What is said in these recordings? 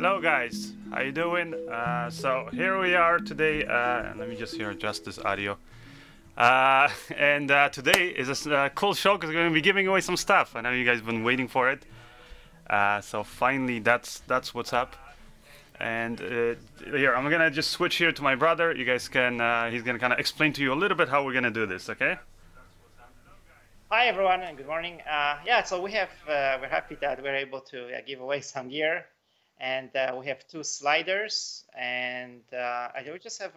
Hello guys, how you doing? So here we are today, and let me just here adjust this audio. Today is a cool show because we're going to be giving away some stuff. I know you guys have been waiting for it. So finally, that's what's up. And here, I'm gonna just switch here to my brother. You guys can, he's gonna kind of explain to you a little bit how we're gonna do this, okay? Hi everyone and good morning. Yeah, so we have, we're happy that we're able to give away some gear. And we have 2 sliders, and we just have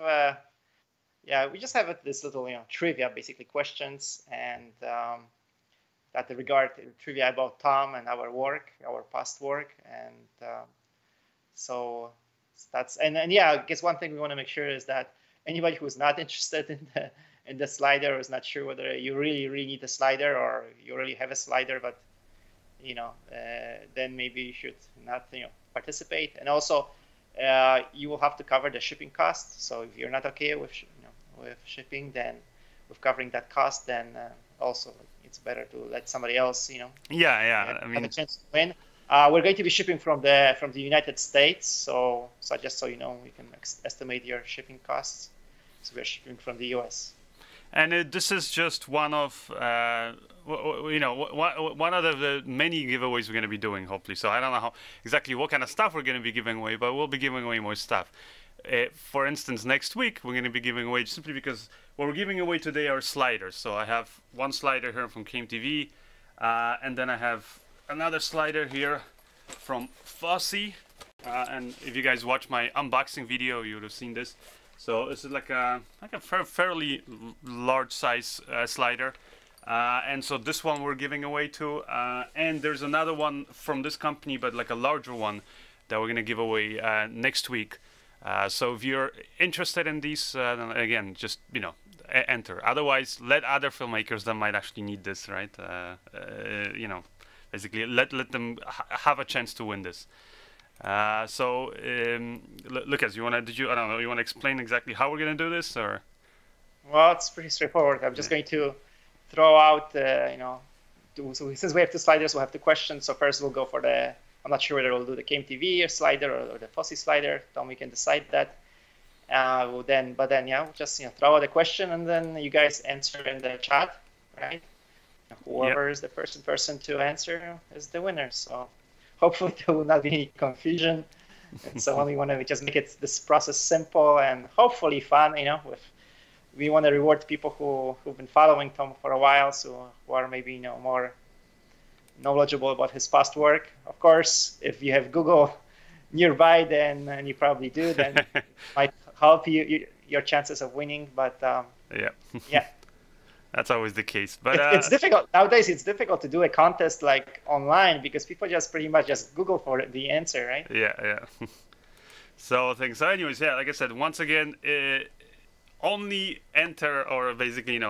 this little trivia, basically questions, and that regard trivia about Tom and our work, our past work, and so that's and yeah, I guess one thing we want to make sure is that anybody who's not interested in the slider, or is not sure whether you really need a slider or you already have a slider, but then maybe you should not participate. And also you will have to cover the shipping cost. So if you're not okay with shipping, then with covering that cost, then also it's better to let somebody else I mean, have a chance to win. We're going to be shipping from the United States, so just so you know, we can estimate your shipping costs. So we're shipping from the US. And this is just one of one of the many giveaways we're going to be doing, hopefully. So I don't know exactly what kind of stuff we're going to be giving away, but we'll be giving away more stuff. For instance, next week we're going to be giving away, simply because what we're giving away today are sliders. So I have one slider here from KMTV, and then I have another slider here from Fossey. And if you guys watch my unboxing video, you would have seen this. So this is like a fairly large size slider, and so this one we're giving away too. And there's another one from this company, but like a larger one that we're gonna give away next week. So if you're interested in these, then again, just enter. Otherwise, let other filmmakers that might actually need this, right? Basically let them have a chance to win this. Lucas, you wanna explain exactly how we're gonna do this, or? Well, it's pretty straightforward. I'm just going to throw out, so since we have 2 sliders, we'll have 2 questions. So first we'll go for I'm not sure whether we'll do the KMTV slider or the Fossey slider. Tom, we can decide that. We'll just throw out a question, and then you guys answer in the chat, right? Whoever is the first person to answer is the winner. So hopefully there will not be any confusion. And so we want to just make this process simple and hopefully fun. We want to reward people who've been following Tom for a while, so who are maybe more knowledgeable about his past work. Of course, if you have Google nearby, then and you probably do, then it might help your chances of winning. But yeah. That's always the case, but it's difficult nowadays. It's difficult to do a contest like online because people just pretty much just Google for the answer, right? Yeah. So anyways, yeah, like I said, once again, only enter, or basically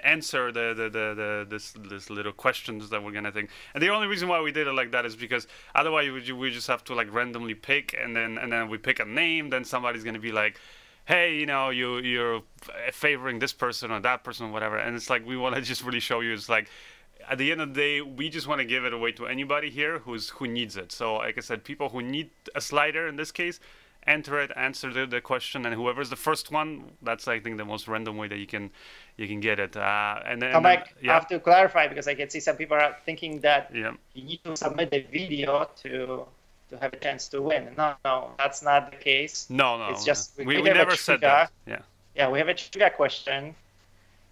answer this little questions that we're gonna think. And the only reason why we did it like that is because otherwise we just have to like randomly pick, and then we pick a name, then somebody's gonna be like, hey, you're favoring this person or that person or whatever. And it's like, we want to just really show you, it's like, at the end of the day, we just want to give it away to anybody here who needs it. So like I said, people who need a slider in this case, enter it, answer the question, and whoever's the first one, that's, I think, the most random way that you can get it. And then I have to clarify, because I can see some people are thinking that you need to submit the video to have a chance to win. No, that's not the case. No. It's just we never said that. Yeah, we have a trivia question,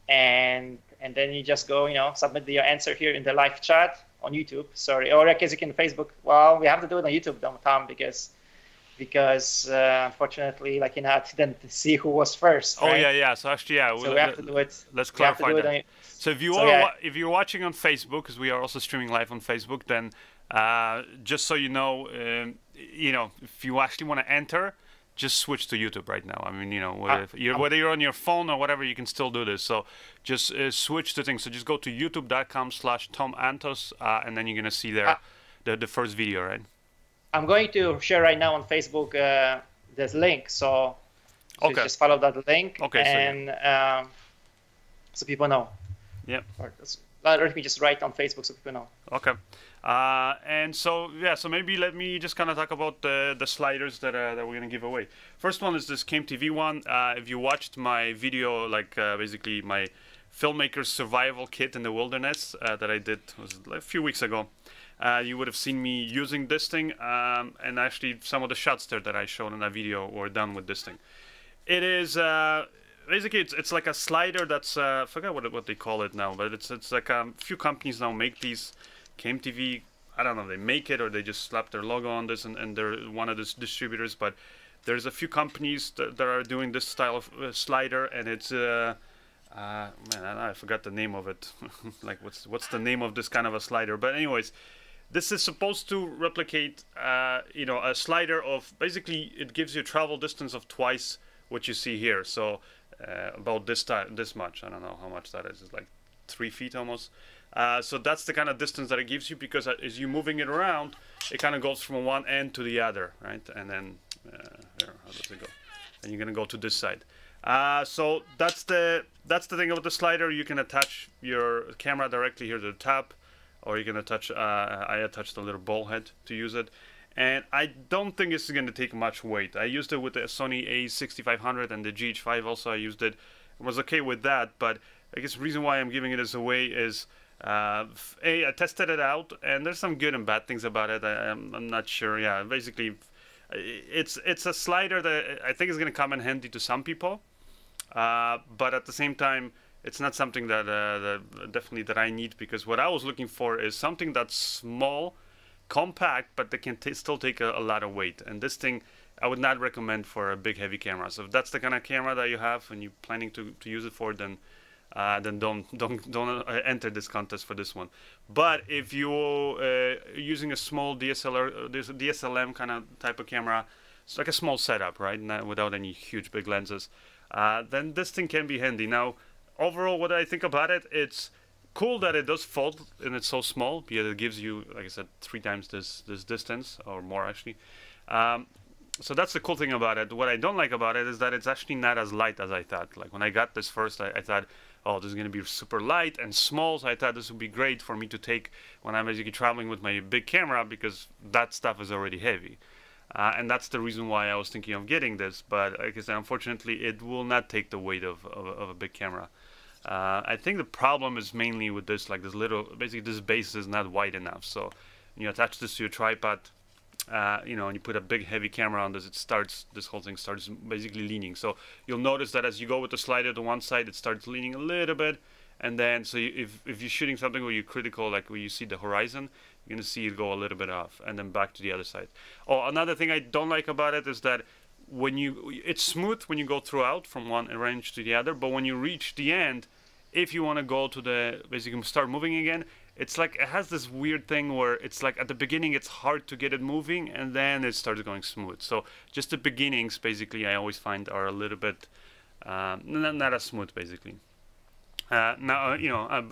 and then you just go, submit your answer here in the live chat on YouTube. Sorry, or as you can Facebook. Well, we have to do it on YouTube, Tom, because unfortunately, I didn't see who was first. Right? Oh yeah. So actually, so we have to do it. Let's clarify that. So if if you're watching on Facebook, because we are also streaming live on Facebook, then just so you know, if you actually want to enter, just switch to YouTube right now. I mean, whether you're on your phone or whatever, you can still do this. So just switch to things. So just go to youtube.com/TomAntos, and then you're gonna see there the first video, right? I'm going to share right now on Facebook this link. So just follow that link, and so people know. Yeah. Or let me just write on Facebook so people know. Okay. And so yeah, so maybe let me just kind of talk about the sliders that that we're gonna give away. First one is this CameTV one. If you watched my video, like basically my filmmaker's survival kit in the wilderness that I did was like a few weeks ago, you would have seen me using this thing, and actually some of the shots there that I showed in that video were done with this thing. It is basically it's like a slider that's I forgot what they call it now, but it's like a few companies now make these. CameTV, I don't know if they make it or they just slap their logo on this, and they're one of the distributors, but there's a few companies that are doing this style of slider, and it's man, I forgot the name of it. Like what's the name of this kind of a slider? But anyways, this is supposed to replicate you know, a slider of basically it gives you a travel distance of twice what you see here, so about this much. I don't know how much that is. It's like 3 feet almost. So that's the kind of distance that it gives you, because as you're moving it around, it kind of goes from one end to the other, right? And then, here, how does it go? And you're gonna go to this side. So that's the thing about the slider. You can attach your camera directly here to the top, or you can attach. I attached a little ball head to use it, and I don't think it's gonna take much weight. I used it with the Sony A6500 and the GH5. Also, I used it. I was okay with that, but I guess the reason why I'm giving it as away is. I tested it out, and there's some good and bad things about it. I'm not sure. Yeah, basically, it's a slider that I think is going to come in handy to some people, but at the same time, it's not something that definitely that I need, because what I was looking for is something that's small, compact, but that can still take a lot of weight. And this thing, I would not recommend for a big heavy camera. So if that's the kind of camera that you have and you're planning to use it for, then don't enter this contest for this one. But if you're using a small DSLR, there's a DSLM kind of type of camera, it's like a small setup, right? Not without any huge big lenses. Then this thing can be handy. Now, overall, what I think about it, it's cool that it does fold and it's so small, because it gives you, like I said, 3 times this distance, or more actually. So that's the cool thing about it. What I don't like about it is that it's actually not as light as I thought. Like when I got this first, I thought, oh, this is going to be super light and small, so I thought this would be great for me to take when I'm basically traveling with my big camera, because that stuff is already heavy. And that's the reason why I was thinking of getting this, but like I said, unfortunately, it will not take the weight of a big camera. I think the problem is mainly with this, like this little, basically this base is not wide enough, so when you attach this to your tripod, you know, and you put a big heavy camera on this, this whole thing starts basically leaning. So you'll notice that as you go with the slider to one side, it starts leaning a little bit, and then so if you're shooting something where you're critical, like where you see the horizon, you're gonna see it go a little bit off, and then back to the other side. Oh, another thing I don't like about it is that it's smooth when you go throughout from one range to the other, but when you reach the end, if you want to go to the basically start moving again, it's like it has this weird thing where it's like at the beginning it's hard to get it moving, and then it starts going smooth. So just the beginnings, basically, I always find are a little bit not as smooth, basically. Now, you know,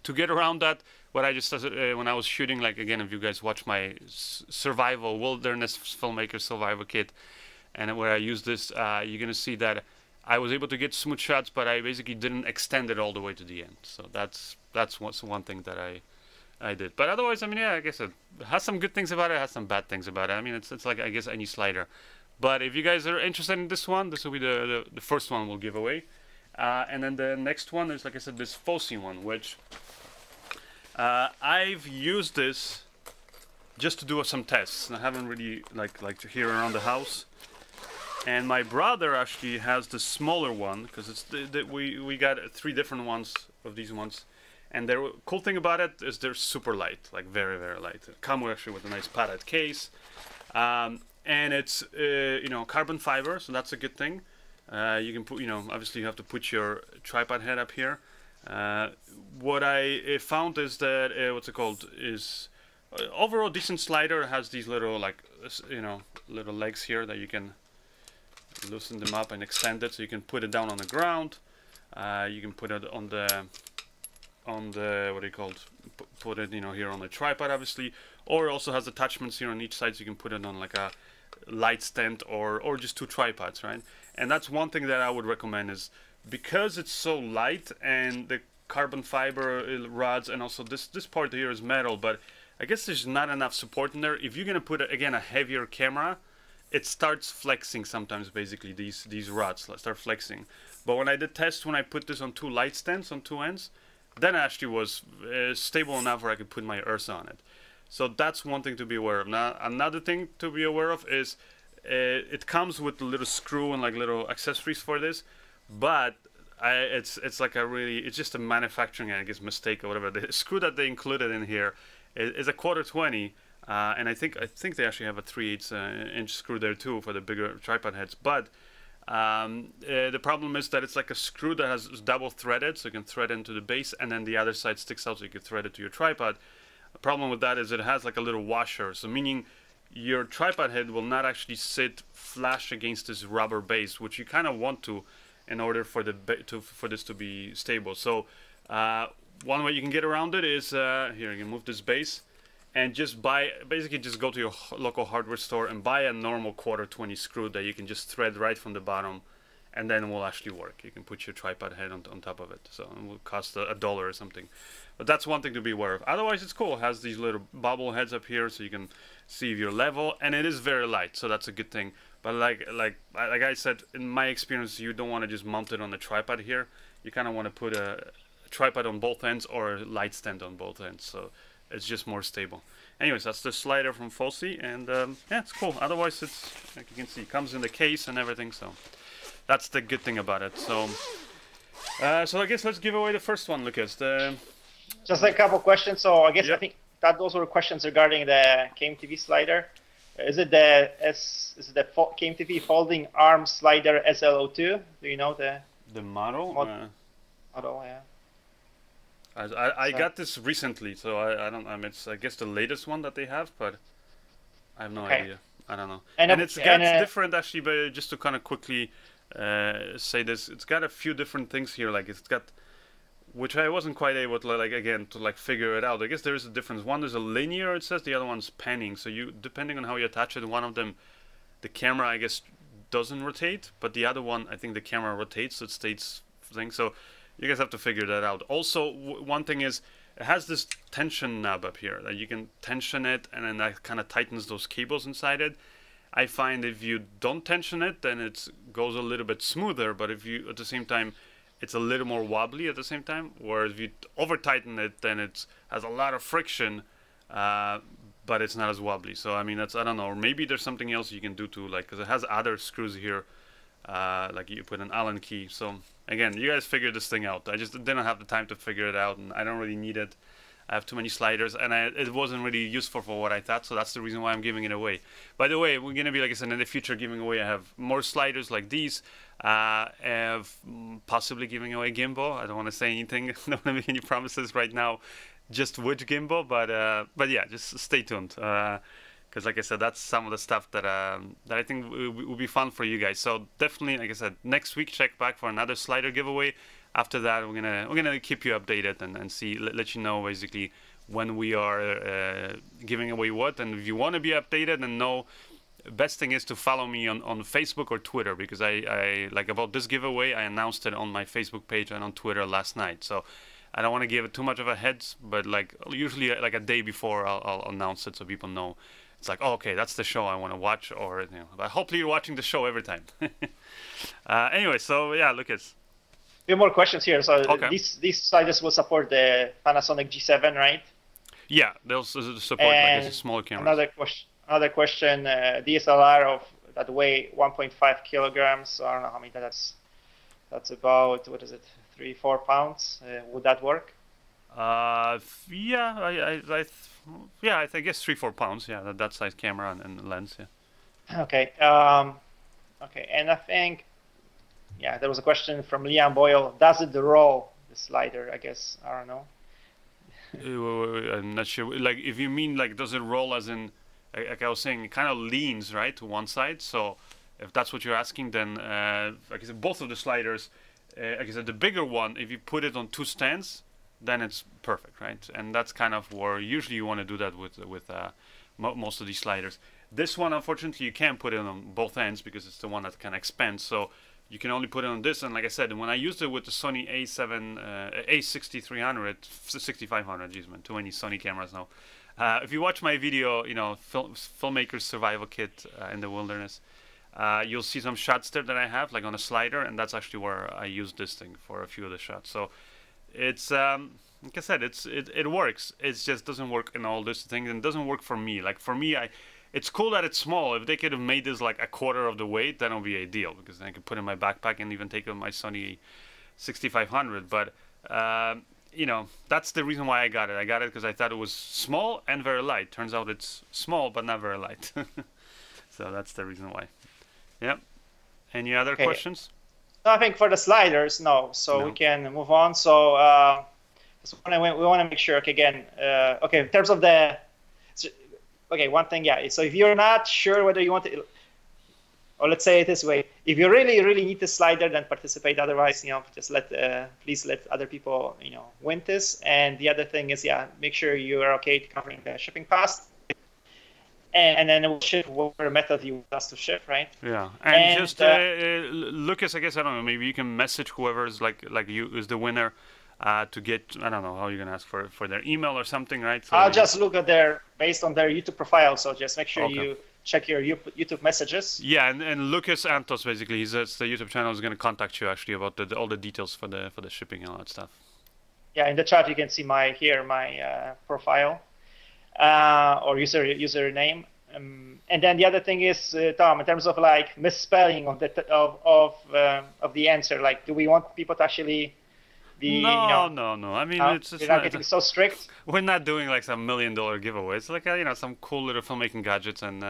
to get around that, what I just when I was shooting, like again, if you guys watch my survival wilderness filmmaker survival kit, and where I use this, you're gonna see that I was able to get smooth shots, but I basically didn't extend it all the way to the end. So that's one thing that I did. But otherwise, I mean, yeah, I guess it has some good things about it, it has some bad things about it. I mean, it's like, I guess, any slider. But if you guys are interested in this one, this will be the first one we'll give away. And then the next one is, like I said, this Foci one, which I've used this just to do some tests. I haven't really like here around the house. And my brother actually has the smaller one, because it's we got 3 different ones of these ones. And the cool thing about it is they're super light, like very, very light. They come actually with a nice padded case. And it's, you know, carbon fiber, so that's a good thing. You can put, you know, obviously you have to put your tripod head up here. What I found is that, what's it called, is overall decent slider. Has these little, like, you know, little legs here that you can loosen them up and extend it, so you can put it down on the ground. You can put it on the what do you call it? Put it, you know, here on the tripod, obviously, or it also has attachments here on each side, so you can put it on like a light stand or just 2 tripods, right? And that's one thing that I would recommend, is because it's so light and the carbon fiber rods, and also this part here is metal, but I guess there's not enough support in there. If you're gonna put again a heavier camera, it starts flexing sometimes. Basically, these rods start flexing. But when I did test, when I put this on 2 light stands on 2 ends, then actually was stable enough where I could put my Ursa on it. So that's one thing to be aware of. Now another thing to be aware of is it comes with a little screw and like little accessories for this, but it's like it's just a manufacturing, I guess, mistake or whatever. The screw that they included in here is a 1/4-20, and I think they actually have a 3/8 inch screw there too for the bigger tripod heads. But the problem is that it's like a screw that has double threaded, so you can thread into the base, and then the other side sticks out, so you can thread it to your tripod. The problem with that is it has like a little washer, so meaning your tripod head will not actually sit flush against this rubber base, which you kind of want to, in order for this to be stable. So one way you can get around it is here, you can move this base and just basically just go to your local hardware store and buy a normal 1/4-20 screw that you can just thread right from the bottom, and then it will actually work. You can put your tripod head on top of it, so it will cost $1 or something. But that's one thing to be aware of. Otherwise, it's cool. It has these little bobble heads up here, so you can see if you're level, and it is very light, so that's a good thing. But like I said, in my experience, you don't want to just mount it on the tripod here. You kind of want to put a tripod on both ends or a light stand on both ends, so it's just more stable. Anyways, that's the slider from Fosse, and yeah, it's cool. Otherwise, it's, like you can see, it comes in the case and everything, so that's the good thing about it. So so I guess let's give away the first one, Lucas. Just a couple questions. So I guess I think that those were questions regarding the KMTV slider. Is it the KMTV folding arm slider SL02? Do you know the model? Model, yeah. I got this recently, so I don't. I mean, it's I guess the latest one that they have, but I have no idea. I don't know. And it's different actually. But just to kind of quickly say this, it's got a few different things here. Like it's got, which I wasn't quite able to figure it out. I guess there is a difference. One is a linear, it says. The other one's panning. So you, depending on how you attach it, one of them, the camera I guess doesn't rotate, but the other one, I think the camera rotates, so it stays thing. So you guys have to figure that out. Also, one thing is, it has this tension knob up here that you can tension it, and then that kind of tightens those cables inside it. I find if you don't tension it, then it goes a little bit smoother, but if you, at the same time, it's a little more wobbly at the same time. Whereas if you over tighten it, then it has a lot of friction, but it's not as wobbly. So I mean, that's, I don't know, or maybe there's something else you can do to, like, because it has other screws here, like you put an Allen key. So again, you guys figure this thing out. I just didn't have the time to figure it out, and I don't really need it. I have too many sliders, and it wasn't really useful for what I thought, so that's the reason why I'm giving it away. By the way, we're going to be, like I said, in the future giving away, I have more sliders like these, possibly giving away gimbal. I don't want to say anything, don't want to make any promises right now, just which gimbal, but yeah, just stay tuned. Because like I said, that's some of the stuff that that I think will be fun for you guys. So definitely, like I said, next week check back for another slider giveaway. After that, we're gonna keep you updated and see, let you know basically when we are giving away what. And if you want to be updated and know, best thing is to follow me on Facebook or Twitter, because I like about this giveaway, I announced it on my Facebook page and on Twitter last night. So I don't want to give it too much of a heads, but like usually like a day before I'll announce it so people know. It's like, oh, okay, that's the show I want to watch, or you know, but hopefully you're watching the show every time. Anyway, so yeah, look at. A few more questions here. So these sliders will support the Panasonic G7, right? Yeah, they'll support like a smaller camera. Another question. DSLR of that weigh 1.5 kilograms. I don't know how many that's about. What is it? 3-4 pounds. Would that work? Yeah, I guess 3-4 pounds. Yeah, that size camera and lens. Yeah. Okay. Okay, and I think. Yeah, there was a question from Liam Boyle. Does it roll, the slider? I guess, I don't know. I'm not sure. Like, if you mean, like, does it roll as in, like I was saying, it kind of leans, right, to one side. So if that's what you're asking, then, like I said, both of the sliders, like I said, the bigger one, if you put it on 2 stands, then it's perfect, right? And that's kind of where usually you want to do that with most of these sliders. This one, unfortunately, you can't put it on both ends because it's the one that can expand. So you can only put it on this. And like I said, when I used it with the Sony A6300, 6500, geez man, too many Sony cameras now. If you watch my video, you know, filmmaker's survival kit in the wilderness, you'll see some shots there that I have, like on a slider, and that's actually where I use this thing for a few of the shots. So it's like I said, it works. It just doesn't work in all this thing, and it doesn't work for me. Like for me, it's cool that it's small. If they could have made this like a quarter of the weight, that would be ideal, because then I could put it in my backpack and even take it on my Sony 6500. But you know, that's the reason why I got it. I got it because I thought it was small and very light. Turns out it's small but not very light. So that's the reason why. Yep. Any other questions? No, I think for the sliders, no. So we can move on. So we want to make sure. Okay, again. Okay, in terms of the. Okay, one thing. Yeah. So if you're not sure whether you want to. Or let's say it this way: if you really, really need the slider, then participate. Otherwise, you know, just please let other people, you know, win this. And the other thing is, yeah, make sure you are okay covering the shipping cost, and then it will ship whatever method you want us to ship, right? Yeah, and just Lucas, I guess I don't know. Maybe you can message whoever is like you is the winner to get. I don't know how you're gonna ask for their email or something, right? So I'll just look at based on their YouTube profile. So just make sure you check your YouTube messages. Yeah, and Lucas Antos, basically, it's the YouTube channel, is going to contact you actually about all the details for the shipping and all that stuff. Yeah, in the chat you can see my profile or username. And then the other thing is, Tom, in terms of like misspelling of the answer, like, do we want people to actually be? No. I mean, it's not getting so strict. We're not doing like some $1 million giveaway. It's like you know, some cool little filmmaking gadgets, and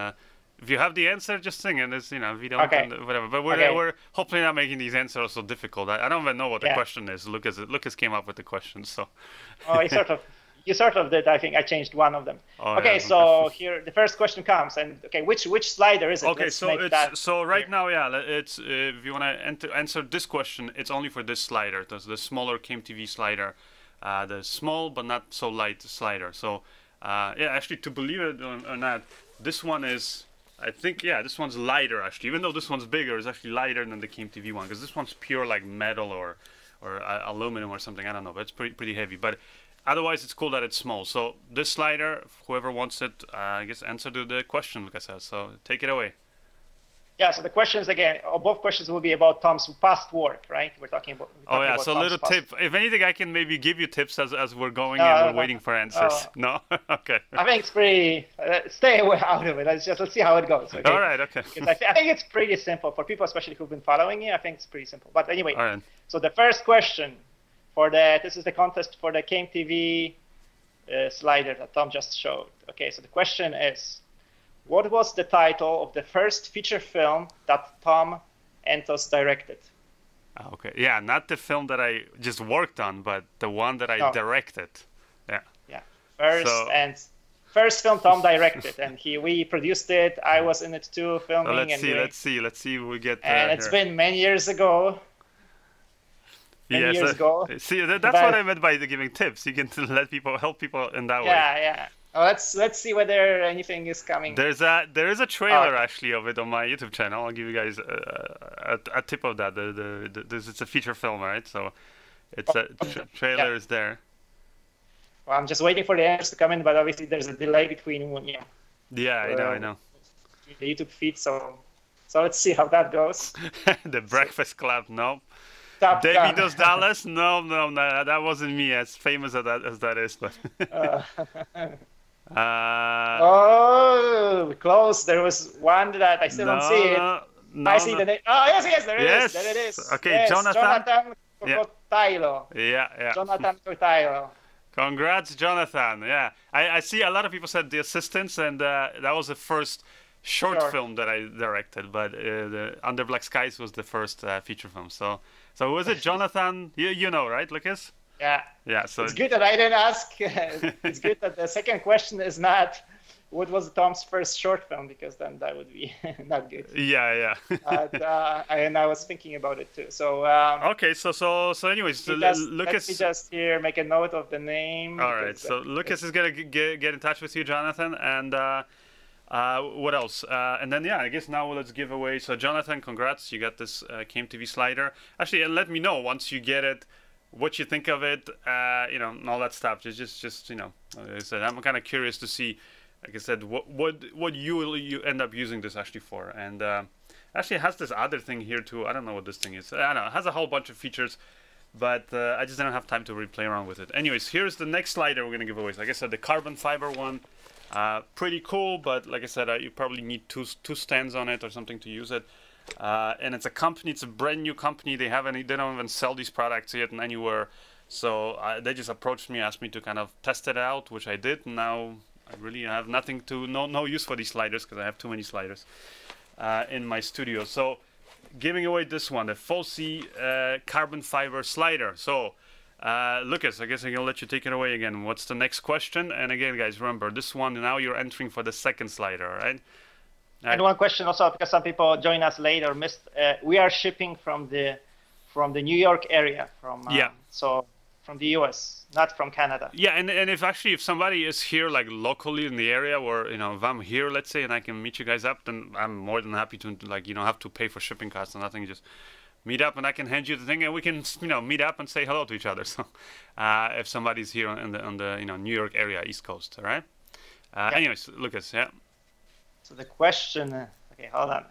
if you have the answer, just sing it. It's, you know, if you don't, whatever. But we're hopefully not making these answers so difficult. I don't even know what the question is. Lucas came up with the question, so. Oh, you sort of did. I think I changed one of them. Oh, okay, so here the first question comes, and which slider is it? Okay, so right now, it's if you want to answer this question, it's only for this slider. That's the smaller CAME-TV slider, the small but not so light slider. So actually, to believe it or not, this one is. I think this one's lighter actually. Even though this one's bigger, it's actually lighter than the CAME-TV one, because this one's pure like metal or aluminum or something. I don't know, but it's pretty heavy. But otherwise, it's cool that it's small. So this slider, whoever wants it, I guess answer to the question, like I said. So take it away. Yeah, so the questions, again, both questions will be about Tom's past work, right? We're talking about so a little tip. If anything, I can maybe give you tips as we're going and we're waiting for answers. No? Okay. I think it's pretty, stay away out of it. Let's see how it goes. Okay? All right, okay. I think it's pretty simple. For people especially who've been following you, I think it's pretty simple. But anyway, so the first question this is the contest for the CAME-TV slider that Tom just showed. Okay, so the question is, what was the title of the first feature film that Tom Antos directed? Okay, yeah, not the film that I just worked on, but the one that I directed. Yeah. Yeah. First film Tom directed, and we produced it. I was in it too, filming. Let's see if we get. And it's been many years ago. Years ago. See, that's what I meant by giving tips. You can help people in that way. Yeah. Let's see whether anything is coming. There is a trailer actually of it on my YouTube channel. I'll give you guys a tip of that. It's a feature film, right? So it's trailer is there. Well, I'm just waiting for the answers to come in, but obviously there's a delay between Yeah, I know. The YouTube feed, so let's see how that goes. The Breakfast Club, no. Top David Dos Dallas, no, that wasn't me. As famous as that is, but. Close. There was one that I still don't see it. I see the name. Oh, yes, there it is. Okay, yes, Jonathan Cortailo. Yeah. Jonathan Cortailo. Congrats, Jonathan. Yeah, I see a lot of people said The Assistants, and that was the first short film that I directed, but Under Black Skies was the first feature film. So was it Jonathan? You know, right, Lucas? Yeah. So it's good that I didn't ask. It's good that the second question is not what was Tom's first short film, because then that would be not good. Yeah. And I was thinking about it too. So okay. So anyways, Lucas. Let me just make a note of the name. All right. So Lucas is gonna get in touch with you, Jonathan, and What else? And then, yeah, I guess now let's give away. So, Jonathan, congrats. You got this KMTV slider. Actually, and let me know once you get it, what you think of it, you know, and all that stuff. Just you know, like I said, I'm kind of curious to see, like I said, what you end up using this actually for. And actually, it has this other thing here, too. I don't know what this thing is. I don't know. It has a whole bunch of features. But I just didn't have time to really play around with it. Anyways, here's the next slider we're going to give away. So, like I said, the carbon fiber one. Pretty cool, but like I said, you probably need two stands on it or something to use it. And it's a company, it's a brand new company. They don't even sell these products yet anywhere. So they just approached me, asked me to kind of test it out, which I did. And now I really have no use for these sliders because I have too many sliders in my studio. So giving away this one, the Foci carbon fiber slider. So Lucas, I guess I'm gonna let you take it away again. What's the next question? And again, guys, remember this one. Now you're entering for the second slider, all right? And one question also, because some people join us late or missed. We are shipping from the New York area, so from the US, not from Canada. Yeah, and if somebody is here like locally in the area, or you know, if I'm here, let's say, and I can meet you guys up, then I'm more than happy to, like, you know, have to pay for shipping costs and nothing. Just meet up and I can hand you the thing and we can, you know, meet up and say hello to each other. So if somebody's here on the you know, New York area, East Coast, all right? Yeah. Anyways, Lucas, yeah. So the question, okay, hold on.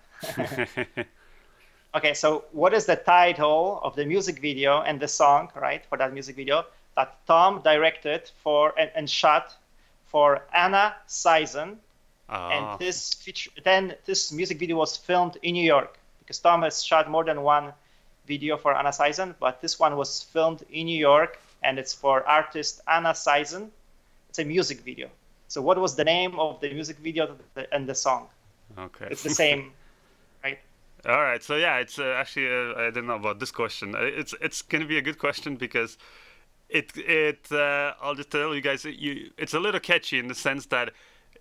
Okay, so what is the title of the music video and the song, right, for that music video that Tom directed for and shot for Anna Sison? And this music video was filmed in New York, because Tom has shot more than one video for Anna Sison, but this one was filmed in New York, and it's for artist Anna Sison. It's a music video. So what was the name of the music video and the song? Okay. It's the same, right? All right. So yeah, it's actually I didn't know about this question. It's going to be a good question because I'll just tell you guys, it's a little catchy in the sense that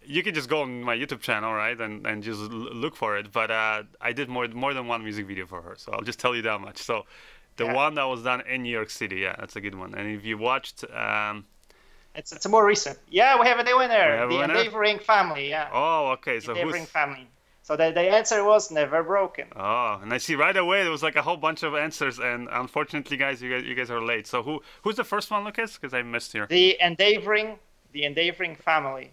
you can just go on my YouTube channel, right, and just look for it. But I did more than one music video for her, so I'll just tell you that much. So the one that was done in New York City, yeah, that's a good one. And if you watched, it's more recent. Yeah, we have a winner, the Endeavoring family. Yeah. Oh, okay. So Endeavoring family. So the answer was Never Broken. Oh, and I see right away there was like a whole bunch of answers, and unfortunately, guys, you guys are late. So who's the first one, Lucas? Because I missed here. The Endeavoring family.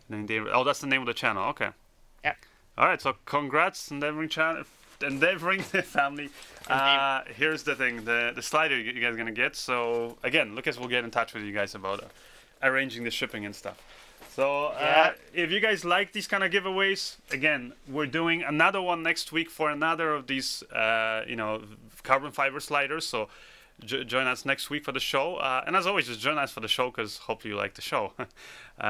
Oh, that's the name of the channel. Okay. Yeah. All right. So congrats, Endeavoring family. Here's the thing: the slider you guys are gonna get. So again, Lucas will get in touch with you guys about arranging the shipping and stuff. So if you guys like these kind of giveaways, again, we're doing another one next week for another of these, you know, carbon fiber sliders. So join us next week for the show. And as always, just join us for the show because hopefully you like the show.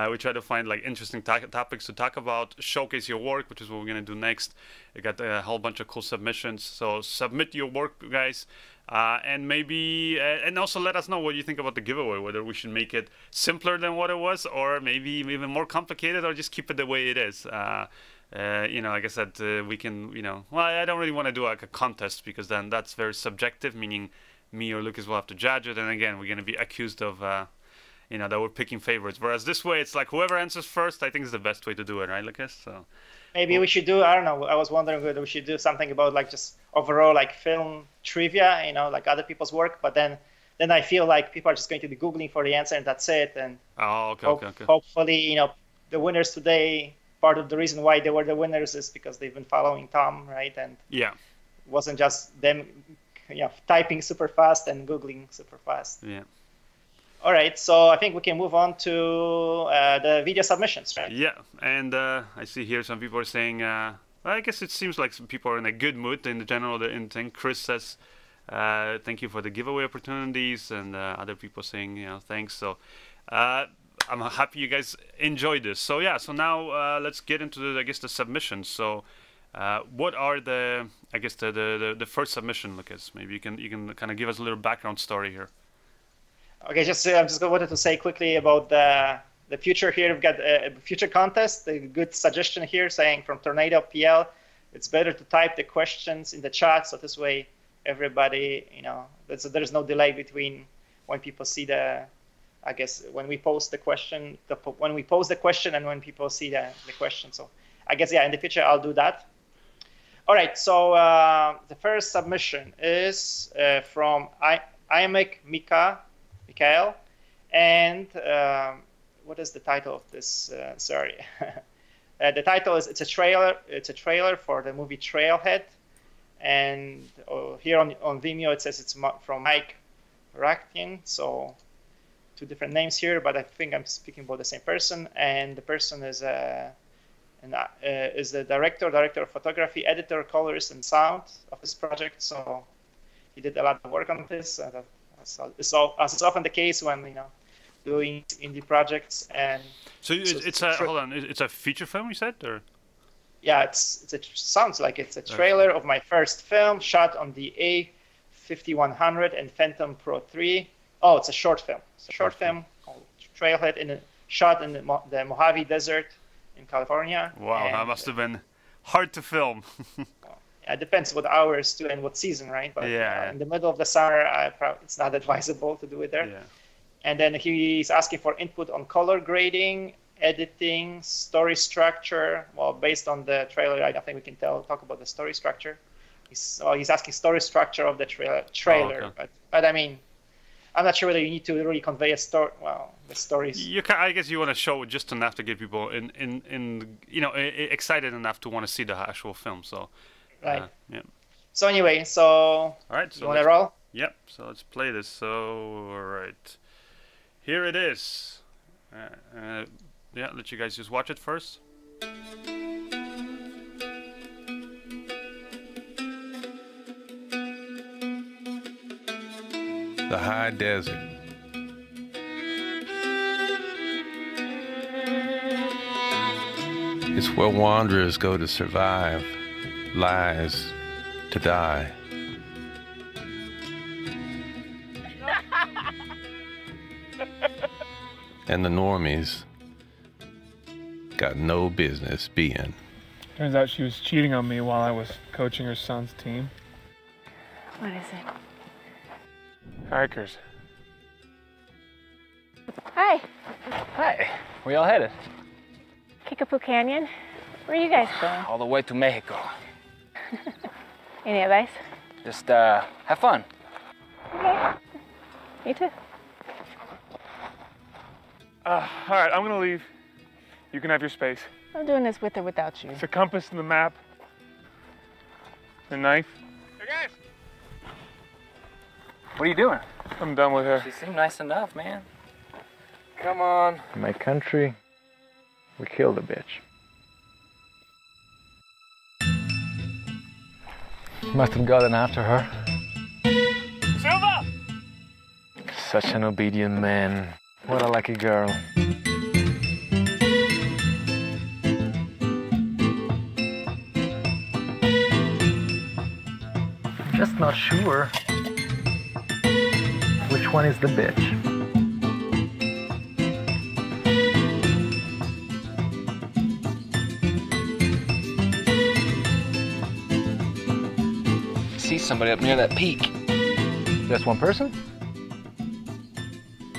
We try to find like interesting topics to talk about, showcase your work, which is what we're going to do next. We got a whole bunch of cool submissions. So submit your work, guys. And maybe, and also let us know what you think about the giveaway, whether we should make it simpler than what it was, or maybe even more complicated, or just keep it the way it is. You know, like I said, we can, you know, well, I don't really want to do like a contest because then that's very subjective, meaning me or Lucas will have to judge it. And again, we're going to be accused of, you know, that we're picking favorites. Whereas this way, it's like whoever answers first, I think is the best way to do it, right, Lucas? So maybe we should do, I don't know, I was wondering whether we should do something about like just overall like film trivia, you know, like other people's work, but then I feel like people are just going to be Googling for the answer and that's it. And hopefully, you know, the winners today, part of the reason why they were the winners is because they've been following Tom, right? And yeah, it wasn't just them, you know, typing super fast and Googling super fast. Yeah. All right, so I think we can move on to the video submissions, right? Yeah, and I see here some people are saying, I guess it seems like some people are in a good mood in the general thing. Chris says, thank you for the giveaway opportunities, and other people saying, you know, thanks. So I'm happy you guys enjoyed this. So yeah, so now let's get into the submissions. So what are the first submission, Lucas? Maybe you can kind of give us a little background story here. Okay, I just wanted to say quickly about the future here. We've got a future contest. A good suggestion here saying from Tornado PL, it's better to type the questions in the chat, so this way everybody, you know, there's no delay between when people see when we post the question, when we pose the question and when people see the question. So I guess, yeah, in the future I'll do that. All right, so the first submission is from Ihmic Mikael, and what is the title of this? Sorry, the title is it's a trailer. It's a trailer for the movie Trailhead, and here on Vimeo it says it's from Mike Raktin. So 2 different names here, but I think I'm speaking about the same person, and the person is is the director of photography, editor, colorist, and sound of this project. So he did a lot of work on this. As is often the case when doing indie projects. And so it's a hold on, it's a feature film, you said, or? Yeah, it sounds like it's a trailer of my first film shot on the A5100 and Phantom Pro 3. Oh, it's a short film. It's a short film called Trailhead, shot in the Mojave Desert in California. Wow, that must have been hard to film. Yeah, it depends what hours too and what season, right? But yeah. In the middle of the summer, it's not advisable to do it there. Yeah. And then he's asking for input on color grading, editing, story structure. Well, based on the trailer, I don't think we can talk about the story structure. He's asking story structure of the trailer. Oh, okay. But I mean, I'm not sure whether you need to really convey a story. Well, the stories. I guess you want to show just enough to get people excited enough to want to see the actual film. So, right. Yeah. So anyway, all right. So you want to roll? Yep. So let's play this. So all right, here it is. Yeah, let you guys just watch it first. The high desert. It's where wanderers go to survive, lies to die. And the normies got no business being. Turns out she was cheating on me while I was coaching her son's team. What is it? Hikers. Hi. Hi. Where y'all headed? Kickapoo Canyon. Where are you guys going? All the way to Mexico. Any advice? Just have fun. Okay. Me too. All right, I'm gonna leave. You can have your space. I'm doing this with or without you. It's a compass and the map. The knife. Hey guys. What are you doing? I'm done with her. She seemed nice enough, man. Come on. In my country, we killed a bitch. Must have gotten after her. Silva! Such an obedient man. What a lucky girl. Just not sure which one is the bitch. See somebody up near that peak. Just one person?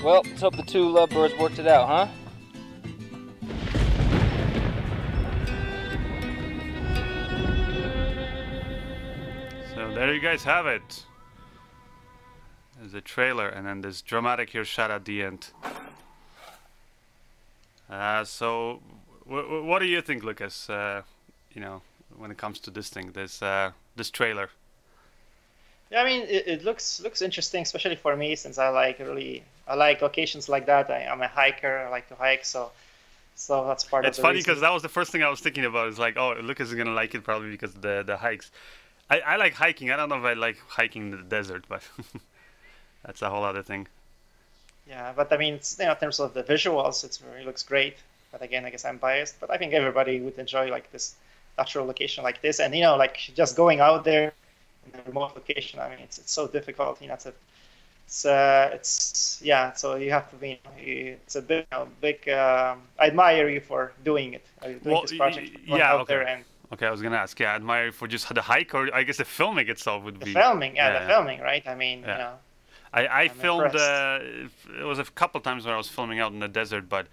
Well, let's hope the 2 lovebirds worked it out, huh? So there you guys have it. There's a trailer, and then this dramatic here shot at the end. So, what do you think, Lucas? When it comes to this thing, this trailer. Yeah, I mean, it looks interesting, especially for me, since I like locations like that. I'm a hiker. I like to hike, so that's part of the It's funny reason. because that was the first thing I was thinking about. It's like, oh, Lucas is gonna like it probably because of the hikes. I like hiking. I don't know if I like hiking in the desert, but that's a whole other thing. Yeah, but I mean, in terms of the visuals, it looks great. But again, I guess I'm biased. But I think everybody would enjoy like this natural location like this, and like just going out there in a remote location. I mean, it's so difficult. So you have to be. It's a big. I admire you for doing it. Doing this project. Going out there and. Okay, I was gonna ask. Yeah, I admire you for just the hike, or I guess the filming itself would be. The filming, the filming, right? I mean, I filmed. impressed. It was a couple times where I was filming out in the desert, but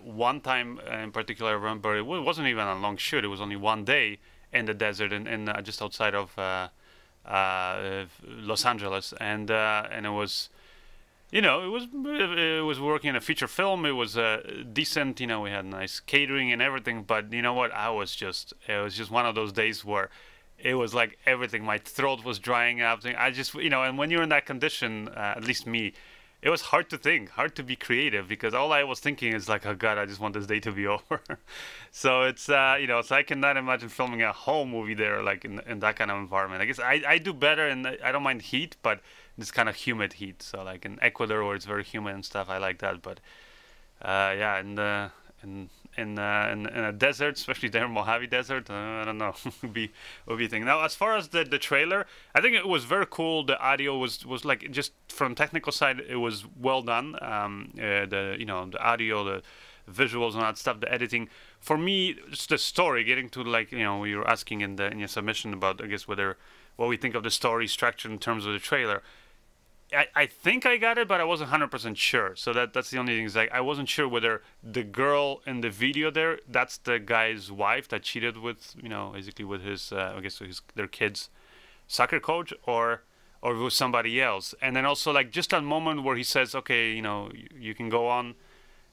One time in particular, I remember it wasn't even a long shoot. It was only one day in the desert, in just outside of Los Angeles, and it was, you know, it was working in a feature film. It was decent, you know. We had nice catering and everything, but you know what? It was just one of those days where it was like everything. My throat was drying up. I just, you know, and when you're in that condition, at least me, it was hard to think, hard to be creative, because all I was thinking is like, oh God, I just want this day to be over. So it's, you know, so I cannot imagine filming a whole movie there, like in that kind of environment. I guess I do better, and I don't mind heat, but this kind of humid heat. So like in Ecuador where it's very humid and stuff, I like that. But yeah, in a desert, especially there, Mojave Desert, I don't know, would be a thing. Now, as far as the trailer, I think it was very cool. The audio was like, just from technical side, it was well done. The, you know, the audio, the visuals and all that stuff, the editing. For me, just the story, getting to, like, you know, you were asking in your submission about, I guess, what we think of the story structure in terms of the trailer. I think I got it, but I wasn't 100% sure. So that's the only thing, is like, I wasn't sure whether the girl in the video there, that's the guy's wife that cheated with, you know, basically with his, I guess their kid's soccer coach, or it was somebody else. And then also, like, just that moment where he says, okay, you know, you can go on,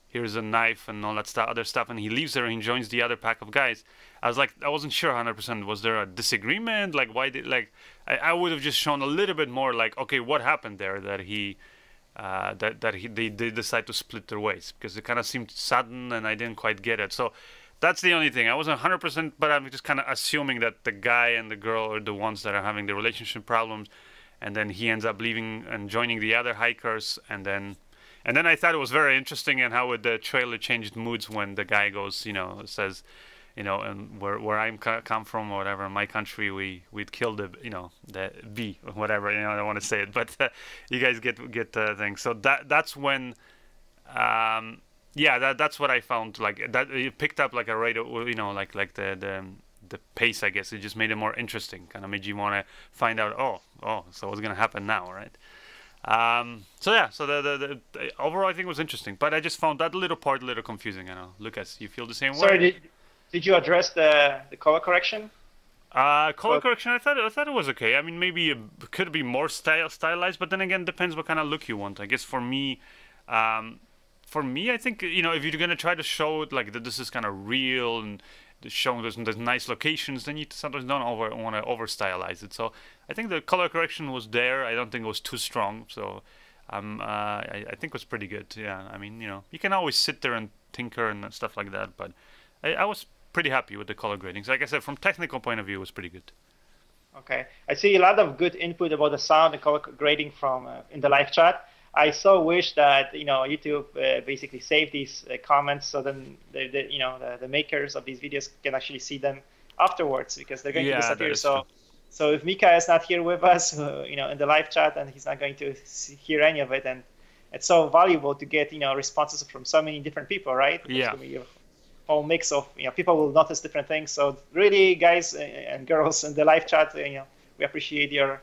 here's a knife and all that stuff, other stuff, and he leaves there and he joins the other pack of guys. I was like, I wasn't sure 100%. Was there a disagreement? Like, why did, like, I would have just shown a little bit more, like, okay, what happened there that they decide to split their ways, because it kind of seemed sudden and I didn't quite get it. So that's the only thing. I wasn't 100%, but I'm just kind of assuming that the guy and the girl are the ones that are having the relationship problems, and then he ends up leaving and joining the other hikers, and then I thought it was very interesting and how the trailer changed moods when the guy goes, you know, says, you know, and where I come from or whatever, in my country, we'd kill the, you know, the bee or whatever, you know, I don't want to say it, but you guys get things. So that's when, yeah, that's what I found, like, that it picked up like a rate, you know, like the pace, I guess. It just made it more interesting, kind of made you want to find out, oh, so what's gonna happen now, right? So yeah, so the overall I think it was interesting, but I just found that little part a little confusing. I know, Lucas, you feel the same way? Sorry, did you address the color correction? Color correction, I thought it was okay. I mean, maybe it could be more stylized, but then again, depends what kind of look you want. I guess for me, I think, you know, if you're gonna try to show it like that, this is kind of real and showing there's nice locations, then you sometimes don't want to over stylize it. So I think the color correction was there. I don't think it was too strong. So I think it was pretty good. Yeah, I mean, you know, you can always sit there and tinker and stuff like that, but I was pretty happy with the color grading. So like I said, from technical point of view, it was pretty good. Okay, I see a lot of good input about the sound and color grading from in the live chat. I so wish that, you know, YouTube basically save these comments, so then the makers of these videos can actually see them afterwards, because they're going to disappear. So if Micah is not here with us, you know, in the live chat, and he's not going to hear any of it, and it's so valuable to get, you know, responses from so many different people, right? Yeah. A whole mix of, you know, people will notice different things. So really, guys and girls in the live chat, you know, we appreciate your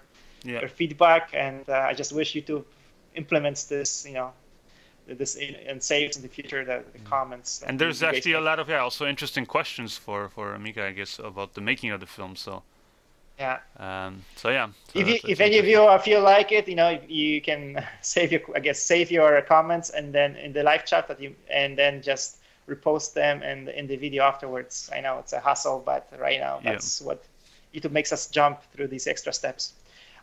feedback, and I just wish YouTube implements this, you know, this and saves in the future the comments. And there's actually a lot of also interesting questions for Micah, I guess, about the making of the film. So yeah. So yeah. So if any of you feel like it, you know, you can save your comments, and then in the live chat and then just repost them and in the video afterwards. I know it's a hassle, but right now that's what YouTube makes us jump through these extra steps.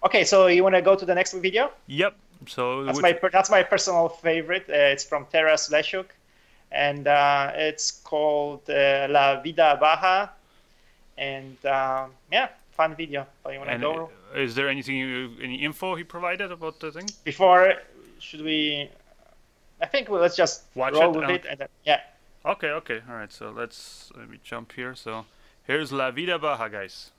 Okay, so you want to go to the next video? Yep. So that's my personal favorite. It's from Lesiuk, and it's called La Vida Baja, and yeah, fun video. You want to go? Is there any info he provided about the thing? Before, should we? I think let's just roll with it. And then, yeah. Okay. All right. So let me jump here. So here's La Vida Baja, guys.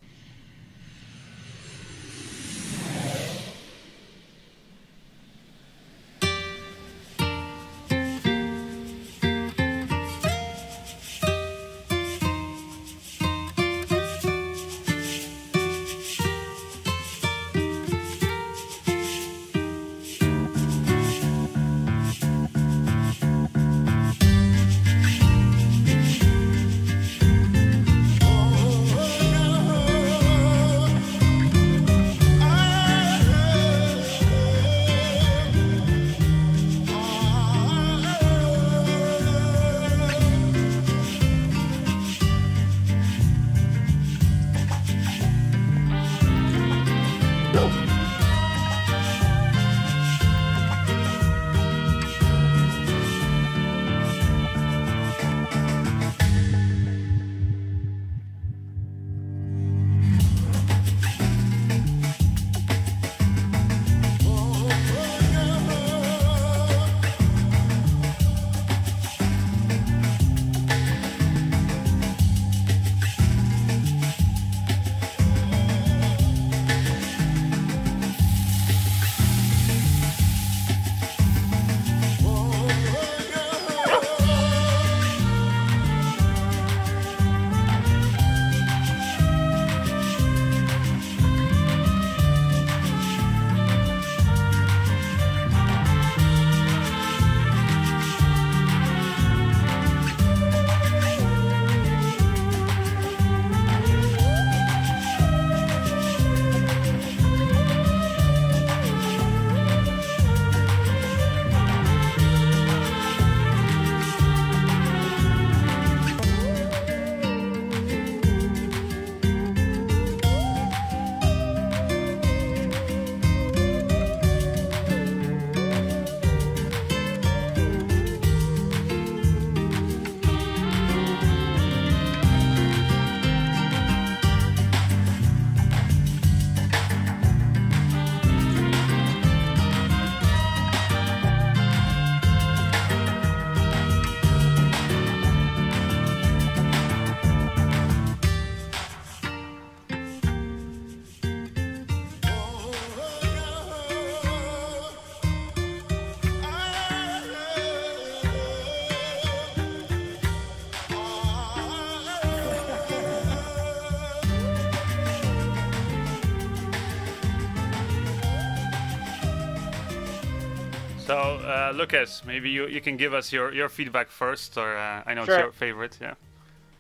So, Lucas, maybe you can give us your feedback first, or I know Sure. it's your favorite, yeah.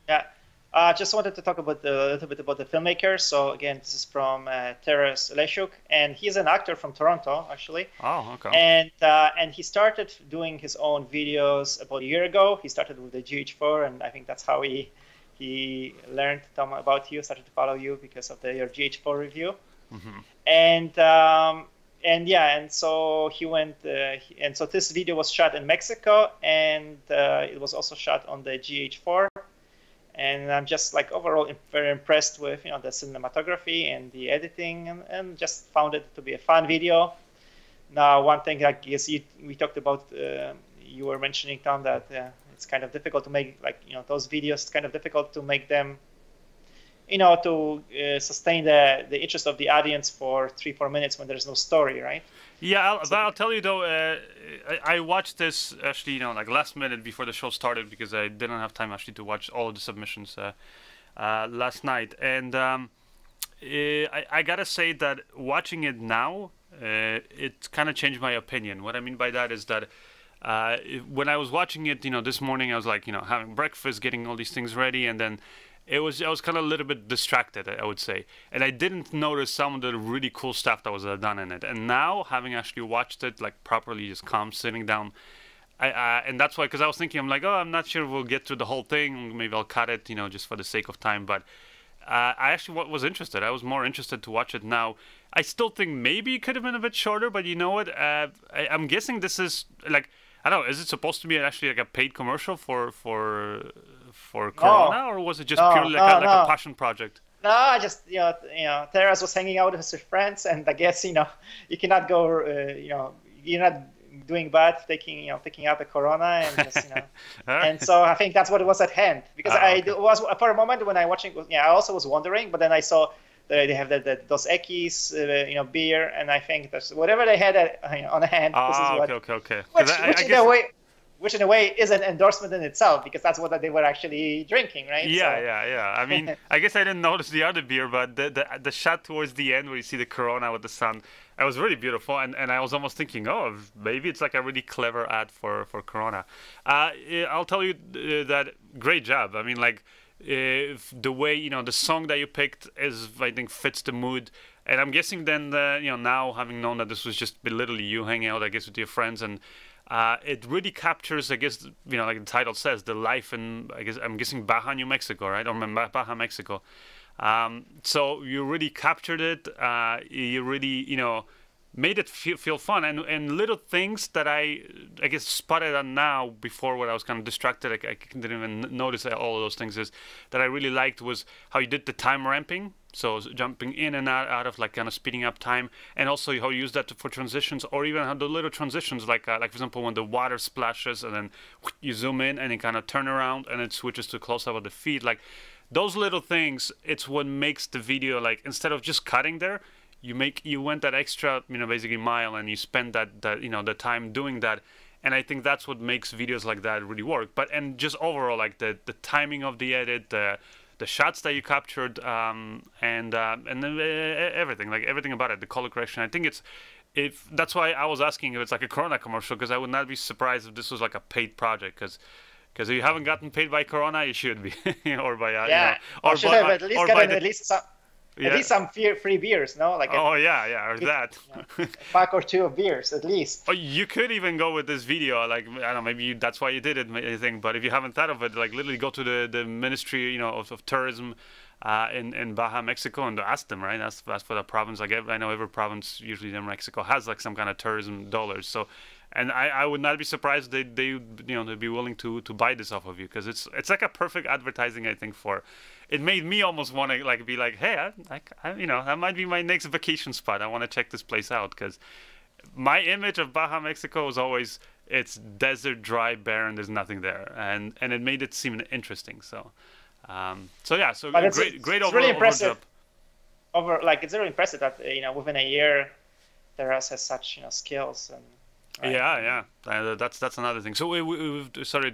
Yeah. Just wanted to talk about a little bit about the filmmaker. So again, this is from Lesiuk, and he's an actor from Toronto, actually. Oh, okay. And he started doing his own videos about a year ago. He started with the GH4, and I think that's how he learned, Tom, about you, started to follow you because of your GH4 review. Mm-hmm. And so he went, and so this video was shot in Mexico, and it was also shot on the GH4. And I'm just like overall very impressed with the cinematography and the editing, and just found it to be a fun video. Now, one thing I guess we talked about, you were mentioning, Tom, that it's kind of difficult to make those videos. It's kind of difficult to make them, to sustain the interest of the audience for 3-4 minutes when there's no story, right? Yeah, I'll tell you though, I watched this actually, like last minute before the show started because I didn't have time actually to watch all of the submissions last night, and I gotta say that watching it now, it kind of changed my opinion. What I mean by that is that when I was watching it, this morning I was like, having breakfast, getting all these things ready, and then I was kind of a little bit distracted, I would say, and I didn't notice some of the really cool stuff that was done in it. And now, having actually watched it like properly, just calm, sitting down, and that's why, because I was thinking, I'm like, oh, I'm not sure we'll get through the whole thing. Maybe I'll cut it, just for the sake of time. But I actually was interested. I was more interested to watch it now. I still think maybe it could have been a bit shorter, but you know what? I'm guessing this is like, I don't know, is it supposed to be actually like a paid commercial for Corona, or was it just purely like a passion project? No, I just Teras was hanging out with his friends, and I guess you cannot go, you're not doing bad taking up a Corona, and just and so I think that's what it was at hand, because it was for a moment when I watching, I also was wondering, but then I saw that they have those Ekis, beer, and I think that's whatever they had on hand. This is okay. Which in a way is an endorsement in itself, because that's what they were actually drinking, right? Yeah. I mean, I guess I didn't notice the other beer, but the shot towards the end where you see the Corona with the sun, it was really beautiful, and I was almost thinking, oh, maybe it's like a really clever ad for Corona. I'll tell you that great job. I mean, like the way the song that you picked I think fits the mood. And I'm guessing then now, having known that this was just literally you hanging out, I guess, with your friends, and it really captures, I guess, like the title says, the life in, I guess, I'm guessing Baja, New Mexico, right? Or Baja, Mexico. So you really captured it. You really, made it feel fun, and little things that I guess spotted on now before, when I was kind of distracted, I didn't even notice all of those things, is that I really liked was how you did the time ramping. So jumping in and out of like kind of speeding up time, and also how you use that for transitions, or even how the little transitions, like for example when the water splashes and then you zoom in and you kind of turn around and it switches to close up of the feet. Like those little things, it's what makes the video, like instead of just cutting there, you went that extra basically mile, and you spend that the time doing that. And I think that's what makes videos like that really work. And just overall, like the timing of the edit, the shots that you captured, and then everything, like everything about it, the color correction. I think that's why I was asking if it's like a Corona commercial, because I would not be surprised if this was like a paid project, because if you haven't gotten paid by Corona, you should be, or by or should have at least gotten at least some. Yeah. At least some free beers, no? Like or that. A pack or two of beers, at least. Or you could even go with this video, like, I don't know, maybe that's why you did it, I think. But if you haven't thought of it, like, literally go to the Ministry, of Tourism in Baja, Mexico, and ask them, right? That's for the province. Like, I know every province usually in Mexico has, like, some kind of tourism dollars. So, and I would not be surprised they'd be willing to buy this off of you, because it's like a perfect advertising, I think, for. It made me almost want to like be like, hey, that might be my next vacation spot. I want to check this place out, because my image of Baja, Mexico is always it's desert, dry, barren. There's nothing there, and it made it seem interesting. So, great overall really impressive. job. It's really impressive that within a year, Teras has such skills and. Right. Yeah. That's another thing. So sorry,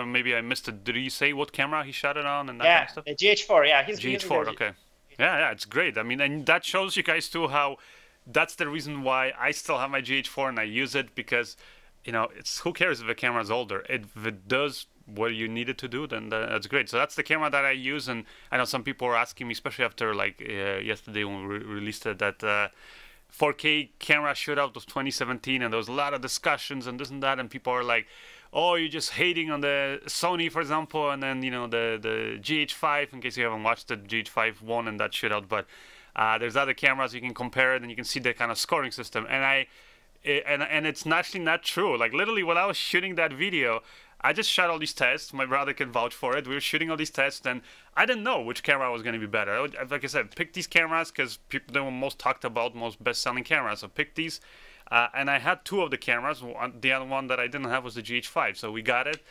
maybe I missed it. Did he say what camera he shot it on and that kind of stuff? The GH4. Yeah, he's GH4. Okay. Yeah, it's great. I mean, and that shows you guys too how that's the reason why I still have my GH4 and I use it, because you know, it's who cares if the camera is older? If it does what you need it to do, then that's great. So that's the camera that I use, and I know some people were asking me, especially after like yesterday when we released it, that 4K camera shootout of 2017, and there was a lot of discussions and this and that, and people are like, oh, you're just hating on the Sony, for example, and then, you know, the GH5, in case you haven't watched the GH5 won in that shootout, but there's other cameras you can compare it, and you can see the kind of scoring system, and it's actually not true. Like, literally, when I was shooting that video, I just shot all these tests. My brother can vouch for it. We were shooting all these tests, and I didn't know which camera was going to be better. Like I said, pick these cameras because they were most talked about, most best-selling cameras. So pick these, and I had two of the cameras. The other one that I didn't have was the GH5, so we got it.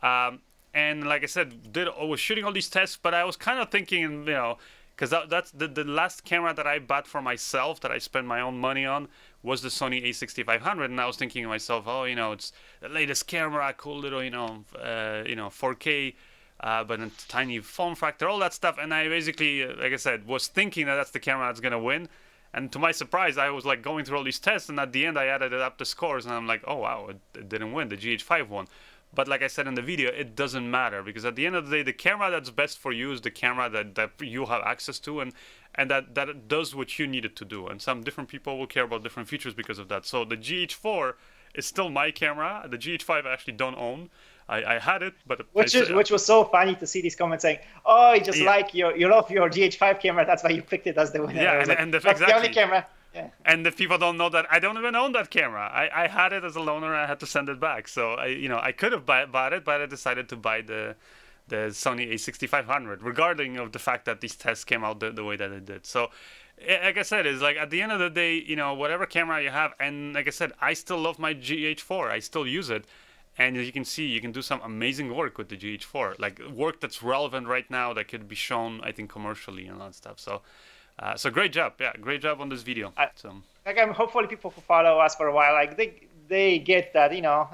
And like I said, I was shooting all these tests, but I was kind of thinking, you know, because that's the last camera that I bought for myself, that I spent my own money on, was the Sony a6500, and I was thinking to myself, oh, you know, it's the latest camera, cool little, you know, 4K, but a tiny form factor, all that stuff. And I basically, like I said, was thinking that that's the camera that's gonna win. And to my surprise, I was like going through all these tests, and at the end, I added up the scores, and I'm like, oh wow, it didn't win. The GH5 won. But like I said in the video, it doesn't matter, because at the end of the day, the camera that's best for you is the camera that you have access to, and that does what you need it to do. And some different people will care about different features because of that. So the GH4 is still my camera. The GH5 I actually don't own. I had it, but which was so funny to see these comments saying, "Oh, you just like you love your GH5 camera. That's why you picked it as the winner." Yeah, that's the only camera. Yeah. And if people don't know that, I don't even own that camera. I had it as a loaner, and I had to send it back. So I could have bought it, but I decided to buy the Sony a6500, regarding of the fact that these tests came out the way that it did. So, like I said, it's like at the end of the day, you know, whatever camera you have, and like I said, I still love my GH4. I still use it. And as you can see, you can do some amazing work with the GH4, like work that's relevant right now that could be shown, I think, commercially and all that stuff. So, so great job, yeah, great job on this video. Like, hopefully people who follow us for a while, like they get that, you know,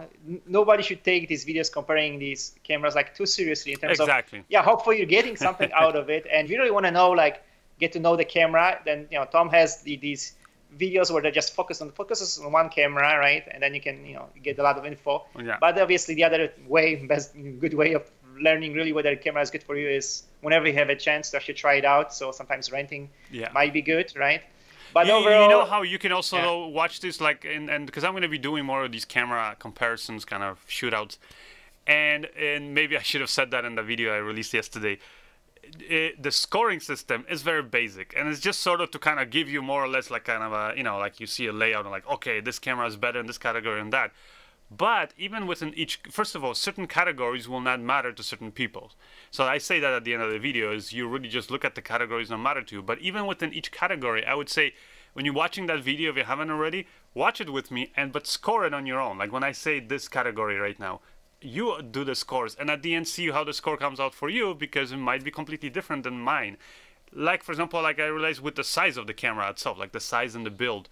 nobody should take these videos comparing these cameras like too seriously in terms of, yeah, hopefully you're getting something out of it, and if you really want to know, like, get to know the camera, then, you know, Tom has these videos where they just focuses on one camera, right? And then you can, you know, get a lot of info. Yeah. But obviously the other good way of learning really whether a camera is good for you is whenever you have a chance to actually try it out. So sometimes renting might be good, right? But overall, you know how you can also watch this, like, and because I'm going to be doing more of these camera comparisons, kind of shootouts, and maybe I should have said that in the video I released yesterday. The scoring system is very basic, and it's just sort of to kind of give you more or less like kind of a, you know, like you see a layout and like, okay, this camera is better in this category and that. But even within each, first of all, certain categories will not matter to certain people. So I say that at the end of the video is you really just look at the categories that matter to you. But even within each category, I would say when you're watching that video, if you haven't already, watch it with me, but score it on your own. Like when I say this category right now, you do the scores, and at the end see how the score comes out for you, because it might be completely different than mine. Like, for example, like I realized with the size of the camera itself, like the size and the build.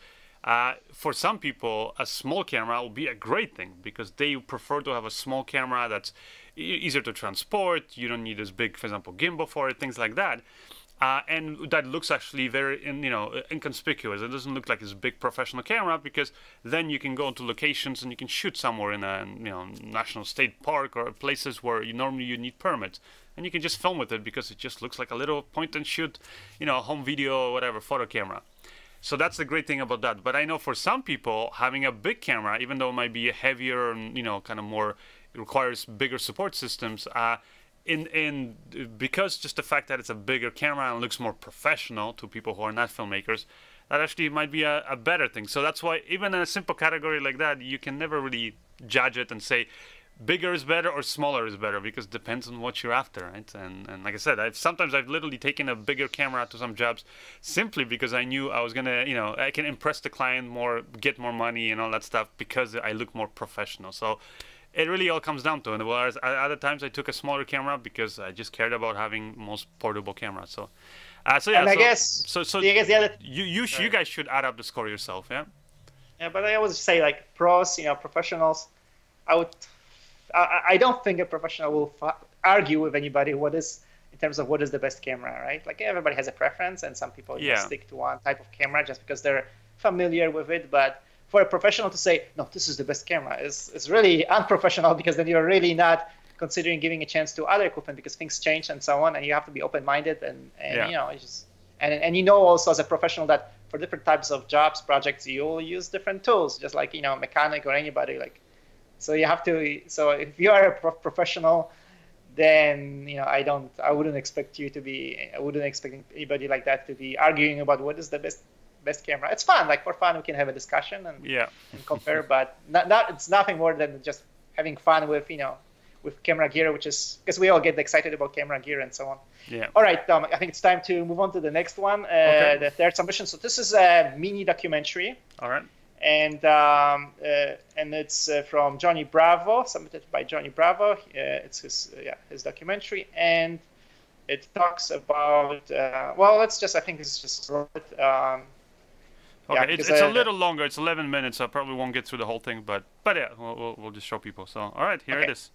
For some people, a small camera will be a great thing, because they prefer to have a small camera that's easier to transport. You don't need as big, for example, gimbal for it, things like that. And that looks actually very, inconspicuous. It doesn't look like it's a big professional camera, because then you can go into locations and you can shoot somewhere in a national state park or places where normally you need permits, and you can just film with it because it just looks like a little point and shoot, home video or whatever, photo camera. So that's the great thing about that. But I know for some people, having a big camera, even though it might be heavier and kind of more, it requires bigger support systems. Because just the fact that it's a bigger camera and looks more professional to people who are not filmmakers, that actually might be a better thing. So that's why even in a simple category like that, you can never really judge it and say bigger is better or smaller is better, because it depends on what you're after, right? And like I said, sometimes I've literally taken a bigger camera to some jobs simply because I knew I was gonna, I can impress the client more, get more money and all that stuff, because I look more professional. So it really all comes down to it. Whereas other times I took a smaller camera because I just cared about having most portable camera. So, yeah. And I guess the other you guys should add up the score yourself, yeah. Yeah, but I always say, like, pros, professionals. I don't think a professional will argue with anybody in terms of what is the best camera, right? Like, everybody has a preference, and some people just stick to one type of camera just because they're familiar with it. But for a professional to say, no, this is the best camera is really unprofessional, because then you're really not considering giving a chance to other equipment, because things change and so on, and you have to be open-minded and you know, it's just, and you know also as a professional that for different types of jobs, projects, you'll use different tools, just like, you know, a mechanic or anybody, like, so you have to, so if you are a professional, then, you know, I wouldn't expect anybody like that to be arguing about what is the best camera. It's fun, like for fun, we can have a discussion and compare, but it's nothing more than just having fun with, you know, with camera gear, which is, because we all get excited about camera gear and so on. Yeah. All right, I think it's time to move on to the next one, the third submission. So this is a mini documentary. All right. And it's from Johnny Bravo, submitted by Johnny Bravo. It's his documentary, and it talks about well, let's just, I think it's just okay, it's a little longer. It's 11 minutes. I probably won't get through the whole thing, but yeah, we'll just show people. So all right, here it is.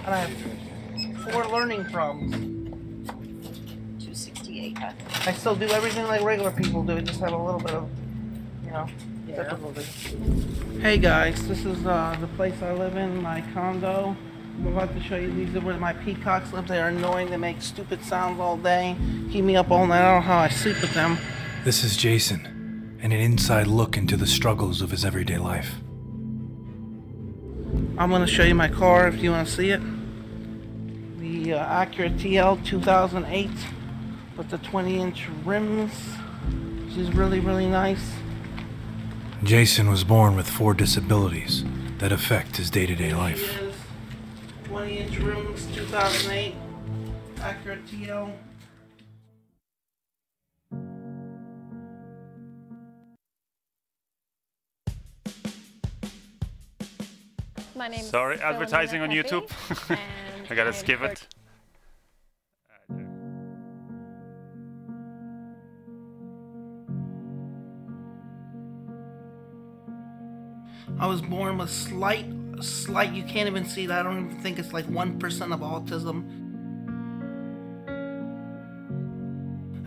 And I have 4 learning problems. 268. I still do everything like regular people do, just have a little bit of, you know, difficulty. Hey guys, this is the place I live in, my condo. I'm about to show you, these are where my peacocks live. They are annoying, they make stupid sounds all day, keep me up all night. I don't know how I sleep with them. This is Jason, and an inside look into the struggles of his everyday life. I'm going to show you my car if you want to see it. The Acura TL 2008 with the 20-inch rims, which is really, really nice. Jason was born with 4 disabilities that affect his day-to-day life. 20-inch rims, 2008 Acura TL. My name's Sorry, advertising on YouTube. I gotta skip it. I was born with slight, you can't even see that. I don't even think it's like 1% of autism.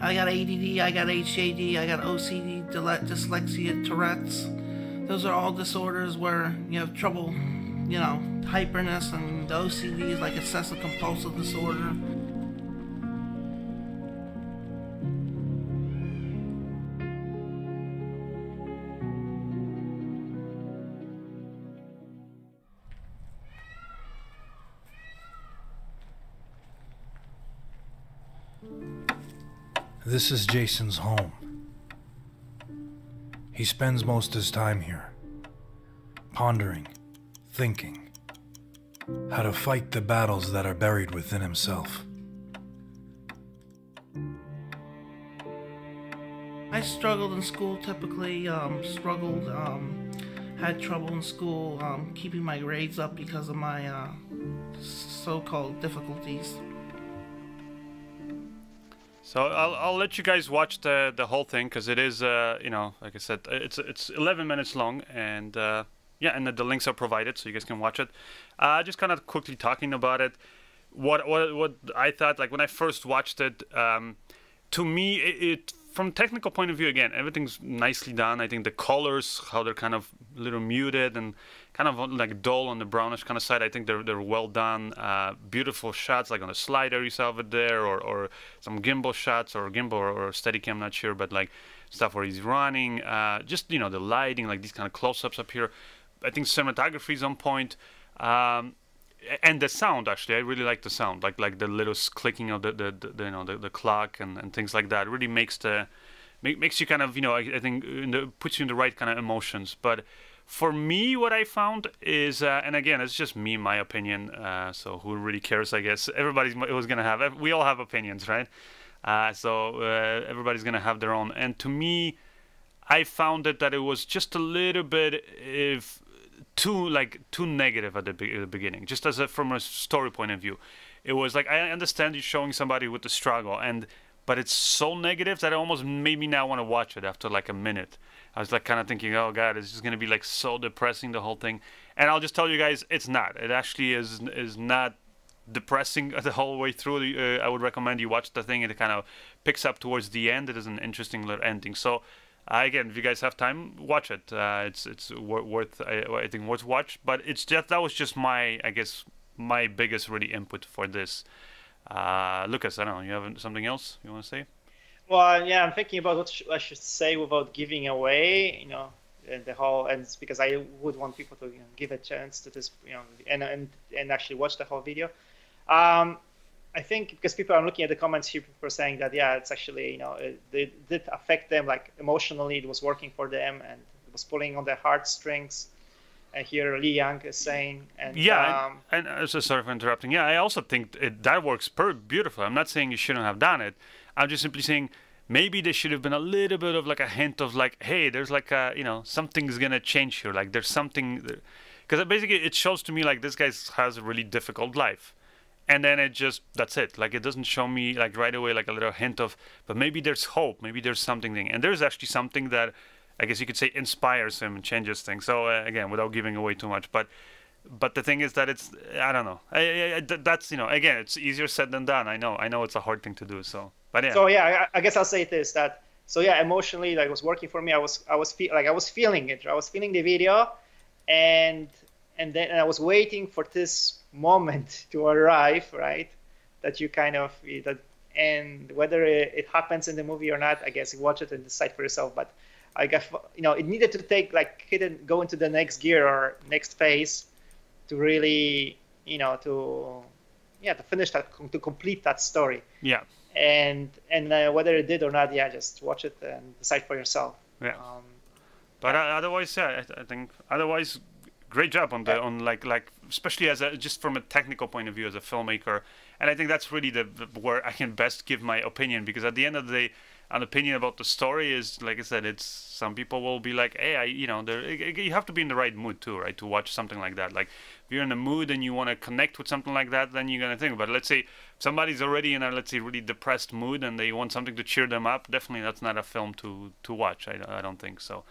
I got ADD, I got HAD, I got OCD, dyslexia, Tourette's. Those are all disorders where you have trouble, you know, hyperness, and the OCD is like obsessive compulsive disorder. This is Jason's home. He spends most of his time here, pondering, thinking, how to fight the battles that are buried within himself. I struggled in school typically, had trouble in school keeping my grades up because of my so-called difficulties. So I'll let you guys watch the whole thing, because it is you know, like I said, it's 11 minutes long, and yeah, and the links are provided so you guys can watch it. Just kind of quickly talking about it, what I thought, like when I first watched it, to me it from technical point of view, again, everything's nicely done. I think the colors, how they're kind of a little muted and kind of like dull on the brownish kind of side, I think they're well done. Beautiful shots, like on the slider you saw it there, or some gimbal shots, or gimbal or Steadicam, I'm not sure, but like stuff where he's running. Just, you know, the lighting, like these kind of close-ups up here. I think cinematography is on point. And the sound, actually, I really like the sound, like the little clicking of the clock and things like that. It really makes you kind of, you know, I think puts you in the right kind of emotions. But for me, what I found is, and again, it's just me, my opinion. So who really cares? I guess everybody's gonna have. We all have opinions, right? So everybody's gonna have their own. And to me, I found that it was just a little bit too negative at the beginning, just from a story point of view. It was like, I understand you're showing somebody with the struggle, and but it's so negative that it almost made me not want to watch it after like a minute. I was like kind of thinking, oh god, it's just gonna be like so depressing, the whole thing. And I'll just tell you guys, it's not. It actually is not depressing the whole way through. I would recommend you watch the thing, and it kind of picks up towards the end. It is an interesting little ending. So again, if you guys have time, watch it. It's worth, I think, worth watch. But it's just, that was just my, I guess, my biggest really input for this. Lucas, I don't know, you have something else you want to say? Well, yeah, I'm thinking about what I should say without giving away, the whole, and it's because I would want people to give a chance to this, and actually watch the whole video. I think because I'm looking at the comments here, people are saying that, yeah, it's actually, it did affect them, like emotionally, it was working for them, and it was pulling on their heartstrings. Here Lee Young is saying, and yeah, and so sorry for interrupting. Yeah, I also think that works beautifully. I'm not saying you shouldn't have done it. I'm just simply saying maybe there should have been a little bit of like a hint of like, hey, there's like a, something's gonna change here. Like there's something, because basically it shows to me like this guy has a really difficult life, and then that's it. Like it doesn't show me like right away like a little hint of, but maybe there's hope. Maybe there's something, and there's actually something that, I guess you could say, inspires him and changes things. So again, without giving away too much, but the thing is that it's, I don't know. That's, again, it's easier said than done. I know it's a hard thing to do. So, but yeah. So yeah, I guess I'll say this, that, so yeah, emotionally, like, it was working for me. I was feeling it. I was feeling the video, and then I was waiting for this moment to arrive, right? That you kind of and whether it happens in the movie or not, I guess you watch it and decide for yourself. But I guess, it needed to go into the next gear or next phase to really, to finish that, to complete that story. Yeah. And whether it did or not, yeah, just watch it and decide for yourself. Yeah. But otherwise, yeah, I think otherwise, great job on like especially just from a technical point of view as a filmmaker. And I think that's really where I can best give my opinion, because at the end of the day, an opinion about the story is, like I said, it's, some people will be like, hey, you have to be in the right mood too, right, to watch something like that. Like if you're in the mood and you want to connect with something like that, then you're gonna think. But let's say somebody's already in a, let's say, really depressed mood and they want something to cheer them up, definitely that's not a film to watch. I don't think so.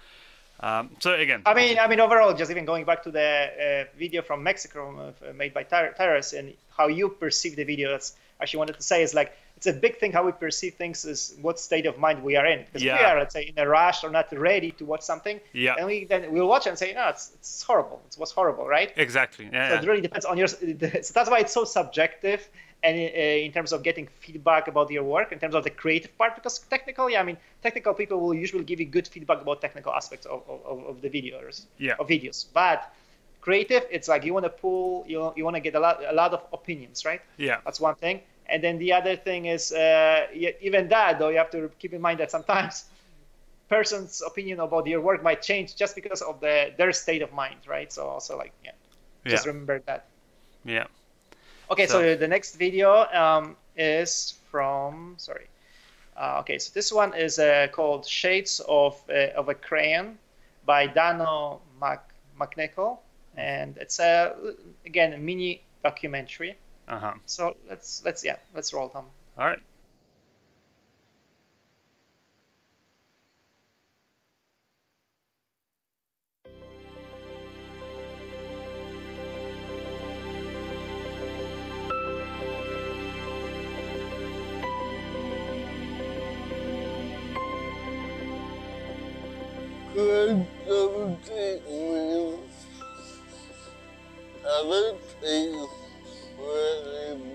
So again, I mean, overall, just even going back to the video from Mexico made by Tyrus, and how you perceive the video, that's actually wanted to say is like, it's a big thing how we perceive things, is what state of mind we are in. Because we are, let's say, in a rush or not ready to watch something, and then we'll watch it and say, no, it's horrible. It was horrible, right? Exactly. Yeah, so it really depends on your. So that's why it's so subjective, and in terms of getting feedback about your work, in terms of the creative part, because technically, technical people will usually give you good feedback about technical aspects of the videos, of videos. But creative, it's like you want to pull, you want to get a lot of opinions, right? Yeah. That's one thing. And then the other thing is, even that, though, you have to keep in mind that sometimes person's opinion about your work might change just because of their state of mind, right? So also, like, just remember that. Yeah. Okay, so the next video is from, okay, so this one is called Shades of a Crayon by Dhano Nicol, and it's again a mini documentary. So let's roll, Tom. All right.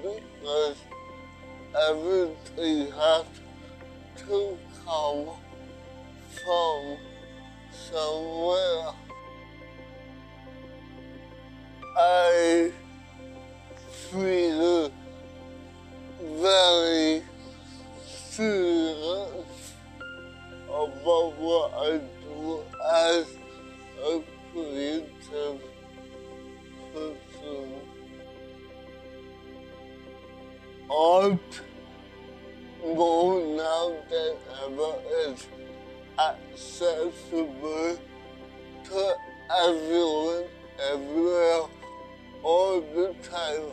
Because everything has to come from somewhere. I feel very serious about what I do as a creative person. Art, more now than ever, is accessible to everyone, everywhere, all the time.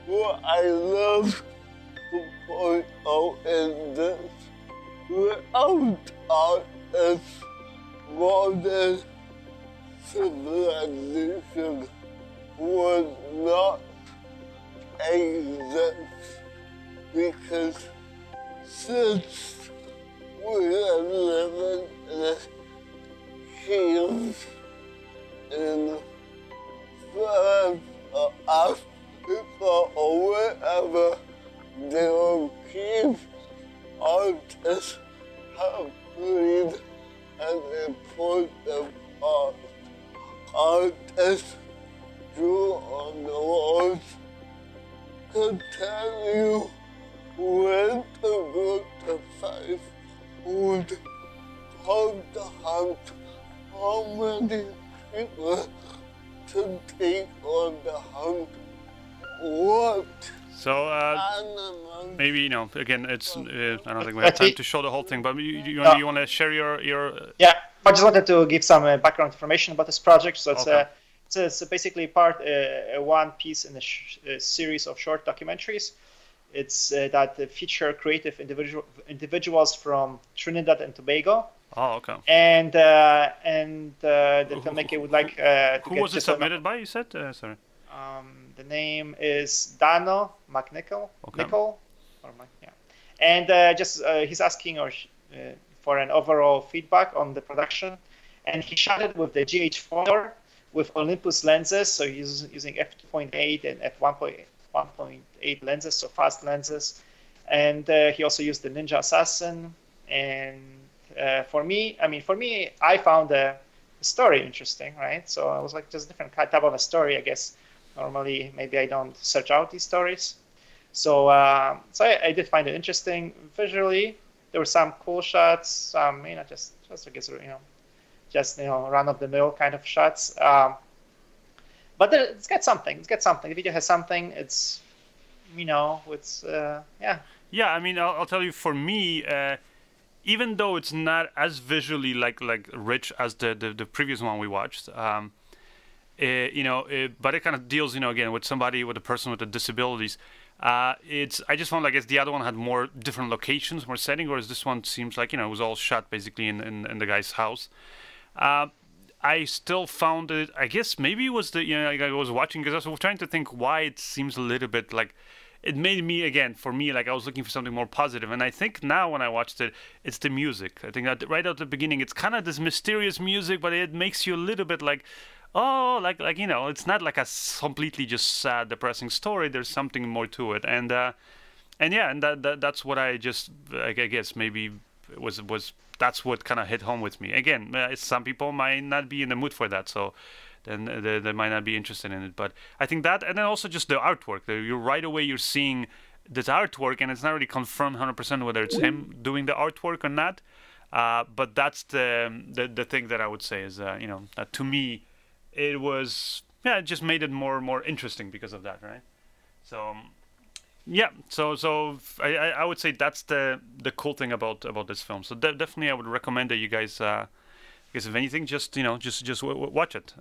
what I love to point out is this. Without art as modern civilization would not exist, because since we are living in a cave in France or Africa or wherever, they will keep artists have played an important part. Artists drew on the walls to tell you when to go to find food, how to hunt, how many people to take on the hunt, what So animals. maybe, you know, again, it's I don't think we have time to show the whole thing, but you want to share your Yeah, I just wanted to give some background information about this project. So it's Okay. it's basically part one piece in a series of short documentaries. It's that feature creative individuals from Trinidad and Tobago. Oh, okay. And the filmmaker would like to Who get was it this one- submitted by? You said sorry. The name is Dhano, Nicol, Okay. Nicol, or yeah. And he's asking for an overall feedback on the production, and he shot it with the GH4 with Olympus lenses, so he's using f2.8 and f1.8 lenses, so fast lenses, and he also used the Ninja Assassin. And for me, I found the story interesting, right? So I was like, just different type of a story, I guess. Normally, maybe I don't search out these stories. So I did find it interesting. Visually, there were some cool shots, some, just I guess, run-of-the-mill kind of shots. But it's got something. The video has something. It's, yeah. Yeah, I mean, I'll tell you, for me, even though it's not as visually like rich as the previous one we watched, but it kind of deals, again, with a person with disabilities. I just found, I guess, the other one had more different locations, more setting, whereas this one seems like, it was all shot basically in the guy's house. I still found it, I guess maybe it was I was watching, because I was trying to think why it seems a little bit like, it made me, again, for me, like I was looking for something more positive. And I think now when I watched it, it's the music. I think that right at the beginning, it's kind of this mysterious music, but it makes you a little bit like, oh, it's not like a completely just sad, depressing story. There's something more to it. And that's what I guess maybe was that's what kind of hit home with me. Again, some people might not be in the mood for that, so then they might not be interested in it. But I think that, and then also just the artwork. Right away you're seeing this artwork, and it's not really confirmed 100% whether it's him doing the artwork or not. But that's the thing that I would say is, that to me, it was, it just made it more interesting because of that, right? So, yeah, so I would say that's the cool thing about this film. So definitely I would recommend that you guys, because if anything, just watch it.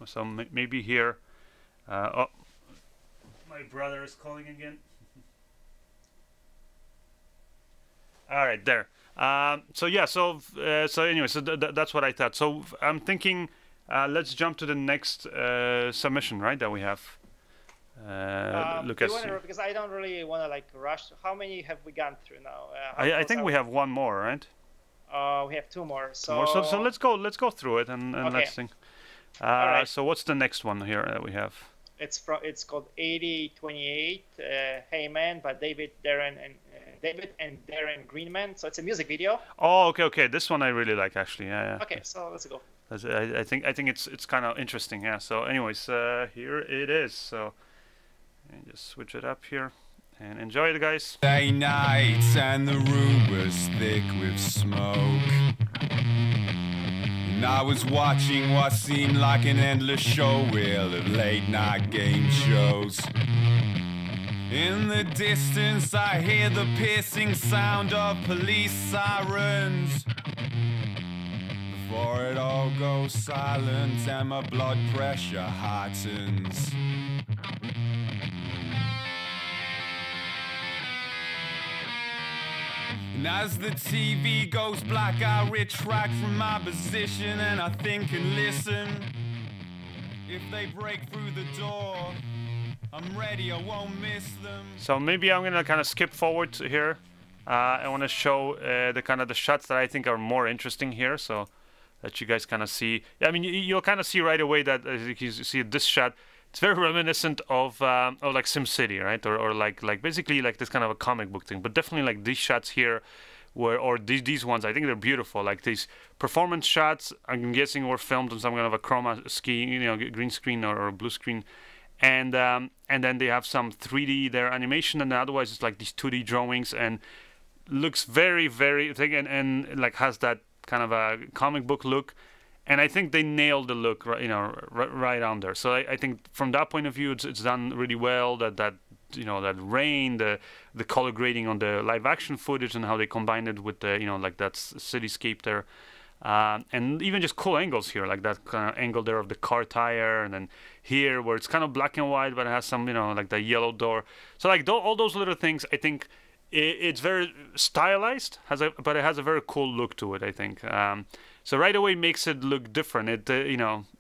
So maybe here, oh, my brother is calling again. All right, there. So yeah, so anyway, so that's what I thought. So I'm thinking, let's jump to the next submission, right? That we have. Lucas, because I don't really want to rush. How many have we gone through now? I think we have one more, right? We have two more. So let's go through it and okay. let's think. Right. So what's the next one here that we have? It's called 8028. Hey Man by David and Darren Greenman. So it's a music video. Oh, okay. This one I really like, actually. Yeah. Okay, so let's go. I think it's kind of interesting. Yeah. So anyways, here it is. So just switch it up here and enjoy it, guys. Day nights and the room was thick with smoke. And I was watching what seemed like an endless show reel of late night game shows. In the distance I hear the piercing sound of police sirens. Before it all goes silent and my blood pressure heightens. And as the TV goes black, I retract from my position and I think and listen. If they break through the door, I'm ready, I won't miss them. So maybe I'm gonna kind of skip forward to here. I want to show the kind of the shots that I think are more interesting here, so that you guys kind of see. I mean, you'll kind of see right away that as you see this shot, it's very reminiscent of like SimCity, right? Or like basically like this kind of a comic book thing. But definitely like these shots here, or these ones, I think they're beautiful. Like these performance shots, I'm guessing were filmed on some kind of a chroma ski, green screen or blue screen. And then they have some 3D there animation, and otherwise it's like these 2D drawings, and looks very, very thick, and like has that kind of a comic book look. And I think they nailed the look, right on there. So I think from that point of view, it's done really well. That rain, the color grading on the live action footage, and how they combined it with the like that cityscape there. And even just cool angles here, like that kind of angle there of the car tire, and then here where it's kind of black and white, but it has some, like the yellow door. So like all those little things, I think it's very stylized, but it has a very cool look to it, I think. So right away makes it look different. It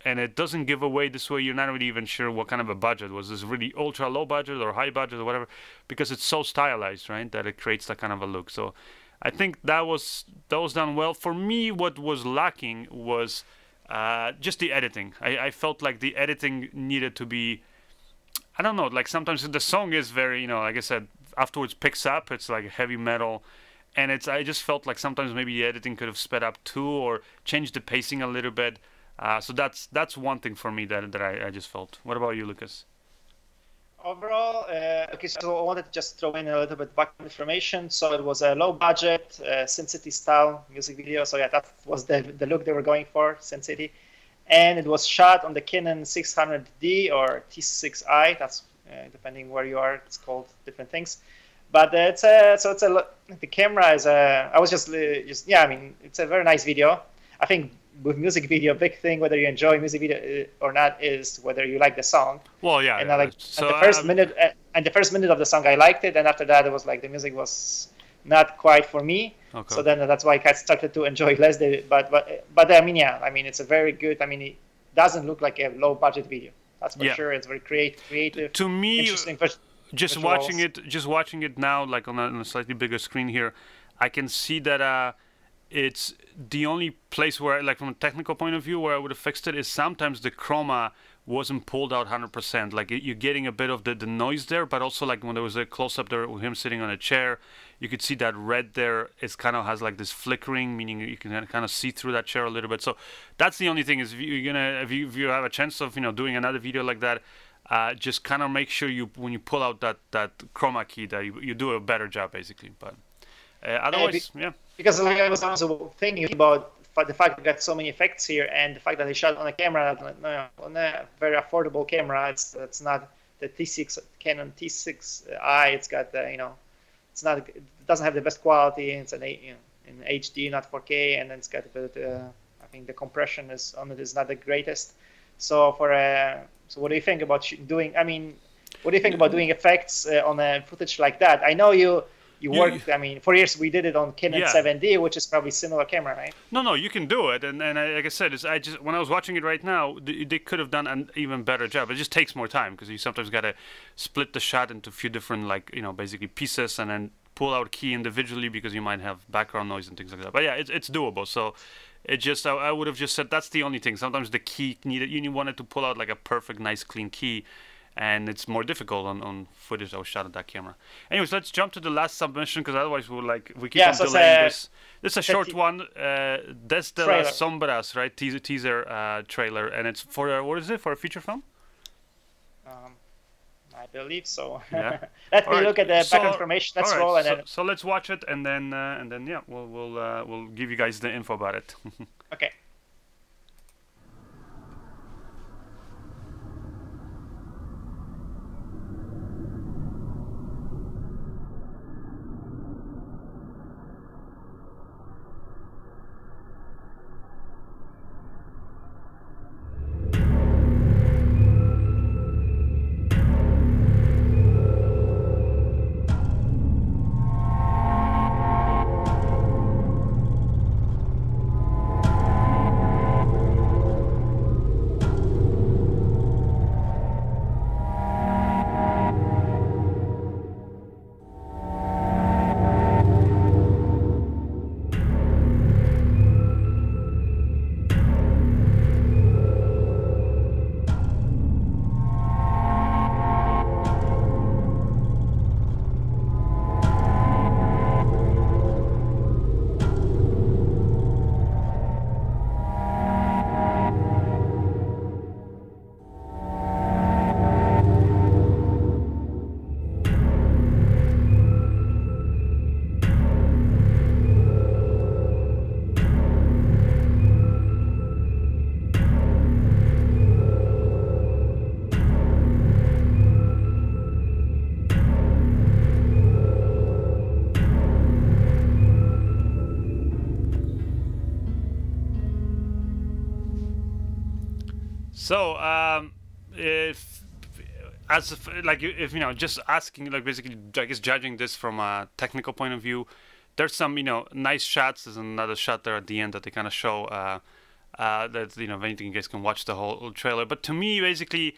and it doesn't give away this way. You're not really even sure what kind of a budget was this, really ultra low budget or high budget or whatever, because it's so stylized, right, that it creates that kind of a look. So I think that was done well. For me, what was lacking was just the editing. I felt like the editing needed to be, I don't know, like sometimes the song is very, like I said, afterwards picks up, it's like heavy metal, and I just felt like sometimes maybe the editing could have sped up too, or changed the pacing a little bit. So that's one thing for me that I just felt. What about you, Lucas? Overall, okay, so I wanted to just throw in a little bit back information. So it was a low budget, SimCity style music video. So yeah, that was the look they were going for, SimCity. And it was shot on the Canon 600D or T6i. That's depending where you are, it's called different things. But the camera is I was just yeah, I mean, it's a very nice video. I think with music video, big thing whether you enjoy music video or not is whether you like the song. Well, yeah. And the first minute of the song I liked it, and after that it was like the music was not quite for me. Okay. So then that's why I started to enjoy less. But I mean, yeah, I mean it's a very good. I mean, it doesn't look like a low budget video. That's for sure. It's very creative. To me, interesting. Just watching it now, like on a slightly bigger screen here, I can see that it's the only place where, like from a technical point of view, where I would have fixed it is sometimes the chroma wasn't pulled out 100%. Like you're getting a bit of the noise there, but also like when there was a close-up there with him sitting on a chair, you could see that red there is kind of has like this flickering, meaning you can kind of see through that chair a little bit. So that's the only thing is if you have a chance of doing another video like that, just kind of make sure when you pull out that chroma key that you do a better job basically. But otherwise, yeah. Because like I was also thinking about the fact that we got so many effects here, and the fact that they shot on a camera, on a very affordable camera. It's not the Canon T6i. It's got it doesn't have the best quality. It's in HD, not 4K, and then it's got a bit. I think the compression on it is not the greatest. So so what do you think about doing? I mean, what do you think about doing effects on a footage like that? I know you worked. I mean, for years we did it on Canon 7D, which is probably similar camera, right? No, you can do it, and like I said, when I was watching it right now, they could have done an even better job. It just takes more time because you sometimes gotta split the shot into a few different basically pieces, and then pull out key individually because you might have background noise and things like that. But yeah, it's doable. So it just I would have just said that's the only thing. Sometimes the key you wanted to pull out like a perfect, nice, clean key. And it's more difficult on footage that was shot at that camera. Anyways, let's jump to the last submission because otherwise we keep on delaying this. This is a short one. Desde, sombras, right? Teaser trailer, and it's for what is it? For a feature film? I believe so. Yeah. Let me look at the background information. Let's roll, and then. So let's watch it, and then yeah, we'll give you guys the info about it. Okay. So, if you know, just asking, like basically, I guess judging this from a technical point of view, there's some, you know, nice shots. There's another shot there at the end that they kind of show that, you know, if anything, you guys can watch the whole trailer. But to me, basically,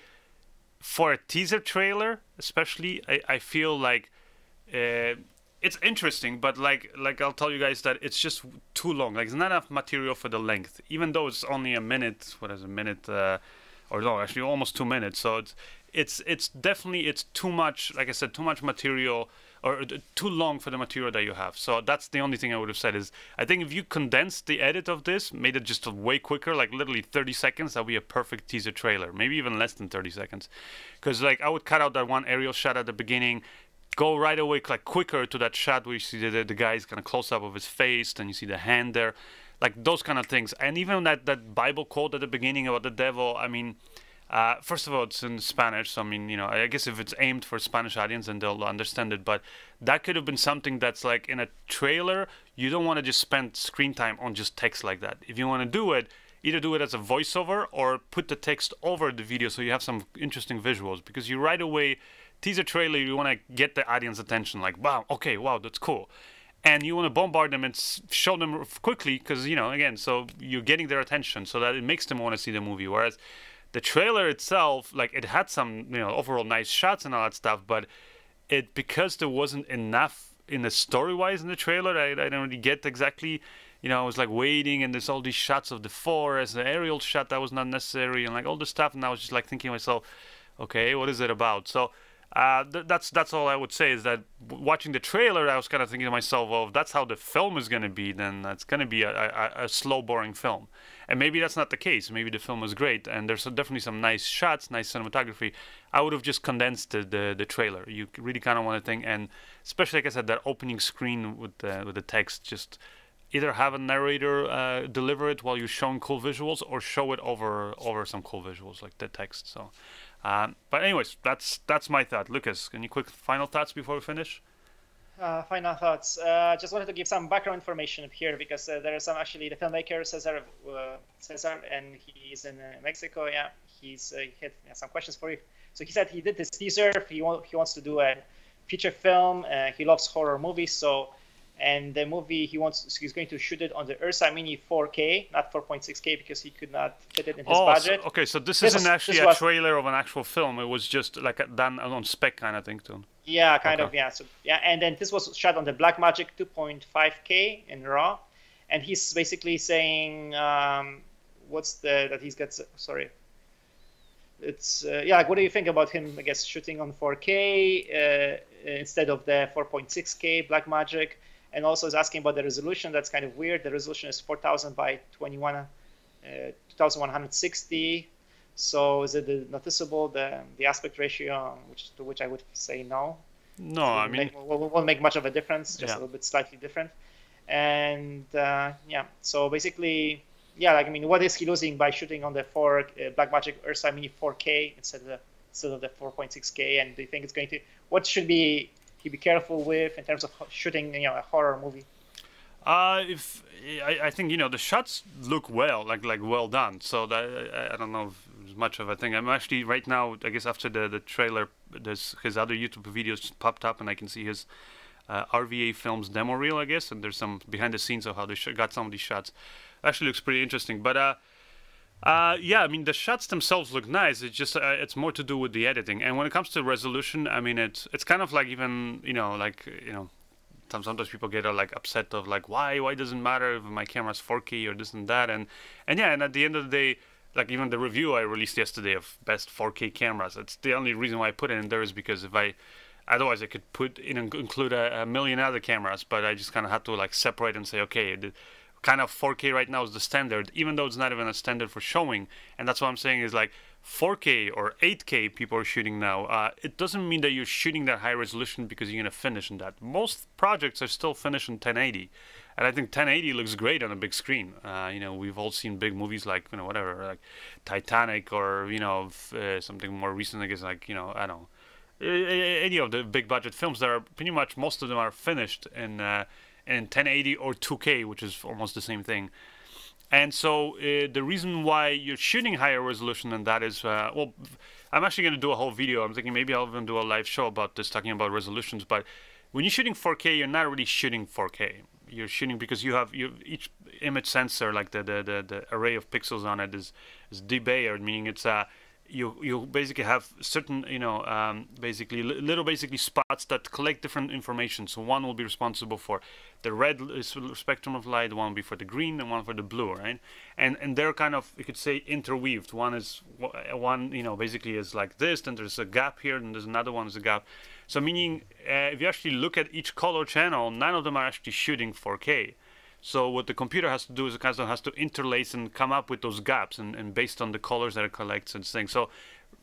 for a teaser trailer, especially, I feel like it's interesting, but like I'll tell you guys that it's just too long. Like, it's not enough material for the length, even though it's only a minute. What is a minute? Or no, actually almost 2 minutes. So it's definitely too much. Like I said, too much material, or too long for the material that you have. So that's the only thing I would have said is, I think if you condensed the edit of this, made it just way quicker, like literally 30 seconds, that would be a perfect teaser trailer. Maybe even less than 30 seconds. Because like I would cut out that one aerial shot at the beginning, go right away, like quicker to that shot where you see the guy's kind of close up of his face, then you see the hand there, like those kind of things. And even that Bible quote at the beginning about the devil, I mean, first of all, it's in Spanish, so I mean, you know, I guess if it's aimed for a Spanish audience, then they'll understand it. But that could have been something that's like in a trailer. You don't want to just spend screen time on just text like that. If you want to do it, either do it as a voiceover or put the text over the video so you have some interesting visuals. Because you right away, teaser trailer, you want to get the audience attention, like, wow, okay, wow, that's cool. And you want to bombard them and show them quickly because, you know, again, so you're getting their attention so that it makes them want to see the movie. Whereas the trailer itself, like, it had some, you know, overall nice shots and all that stuff, but because there wasn't enough in the story-wise in the trailer, I didn't really get exactly, you know, I was like waiting, and there's all these shots of the forest, the aerial shot that was not necessary, and like all this stuff, and I was just like thinking to myself, okay, what is it about? So that's all I would say, is that watching the trailer, I was kind of thinking to myself, well, if that's how the film is going to be, then that's going to be a slow, boring film. And maybe that's not the case. Maybe the film is great, and there's definitely some nice shots, nice cinematography. I would have just condensed the trailer. You really kind of want to think, and especially, like I said, that opening screen with the text, just either have a narrator deliver it while you're showing cool visuals, or show it over some cool visuals, like the text. So. But anyways, that's my thought. Lucas, any quick final thoughts before we finish? Final thoughts. Just wanted to give some background information up here because there are some, actually, the filmmaker César, and he's in Mexico. Yeah, he had some questions for you. So he said he did this teaser. He wants to do a feature film. He loves horror movies, so. And the movie he's going to shoot it on the Ursa Mini 4K, not 4.6K, because he could not fit it in his budget. Okay, so this isn't actually a trailer of an actual film. It was just like done on spec kind of thing too. Yeah, kind of, yeah. So yeah, and then this was shot on the Blackmagic 2.5K in RAW, and he's basically saying that he's got. Sorry. It's like, what do you think about him? I guess shooting on 4K instead of the 4.6K Blackmagic. And also is asking about the resolution. That's kind of weird. The resolution is 4000 by 2160. So is it noticeable, the aspect ratio, to which I would say no. No, I mean, won't make much of a difference. Just a little bit slightly different. And so basically, like, I mean, what is he losing by shooting on the Blackmagic Ursa Mini 4K instead of the 4.6K? And do you think it's going to? What should he be careful with in terms of shooting, you know, a horror movie? If I think, you know, the shots look well, like well done. So that I don't know if there's much of a thing. I'm actually right now, I guess after the trailer, there's his other YouTube videos popped up, and I can see his RVA Films demo reel, I guess, and there's some behind the scenes of how they got some of these shots. Actually looks pretty interesting, but yeah, I mean, the shots themselves look nice. It's just it's more to do with the editing. And when it comes to resolution, I mean, it's kind of like, even, you know, like, you know, sometimes people get like upset of like, why doesn't matter if my camera's 4K or this and that, and yeah, and at the end of the day, like, even the review I released yesterday of best 4K cameras, it's the only reason why I put it in there is because otherwise I could include a million other cameras, but I just kind of had to like separate and say, okay, kind of 4K right now is the standard, even though it's not even a standard for showing. And that's what I'm saying is, like, 4K or 8K people are shooting now. It doesn't mean that you're shooting that high resolution because you're going to finish in that. Most projects are still finished in 1080. And I think 1080 looks great on a big screen. You know, we've all seen big movies like, you know, whatever, like Titanic, or, you know, something more recent, I guess, like, you know, I don't know, any of the big budget films that are pretty much, most of them are finished in 1080 or 2K, which is almost the same thing. And so the reason why you're shooting higher resolution than that is, well, I'm actually going to do a whole video. I'm thinking maybe I'll even do a live show about this, talking about resolutions. But when you're shooting 4K, you're not really shooting 4K. You're shooting because you have each image sensor, like the array of pixels on it is debayered, meaning it's you basically have certain, you know, basically little spots that collect different information. So one will be responsible for the red spectrum of light, one will be for the green, and one for the blue, right? And they're kind of, you could say, interweaved. One, you know, basically is like this, then there's a gap here, and there's another one is a gap. So meaning, if you actually look at each color channel, none of them are actually shooting 4K. So what the computer has to do is it kind of has to interlace and come up with those gaps, and based on the colors that it collects and things. So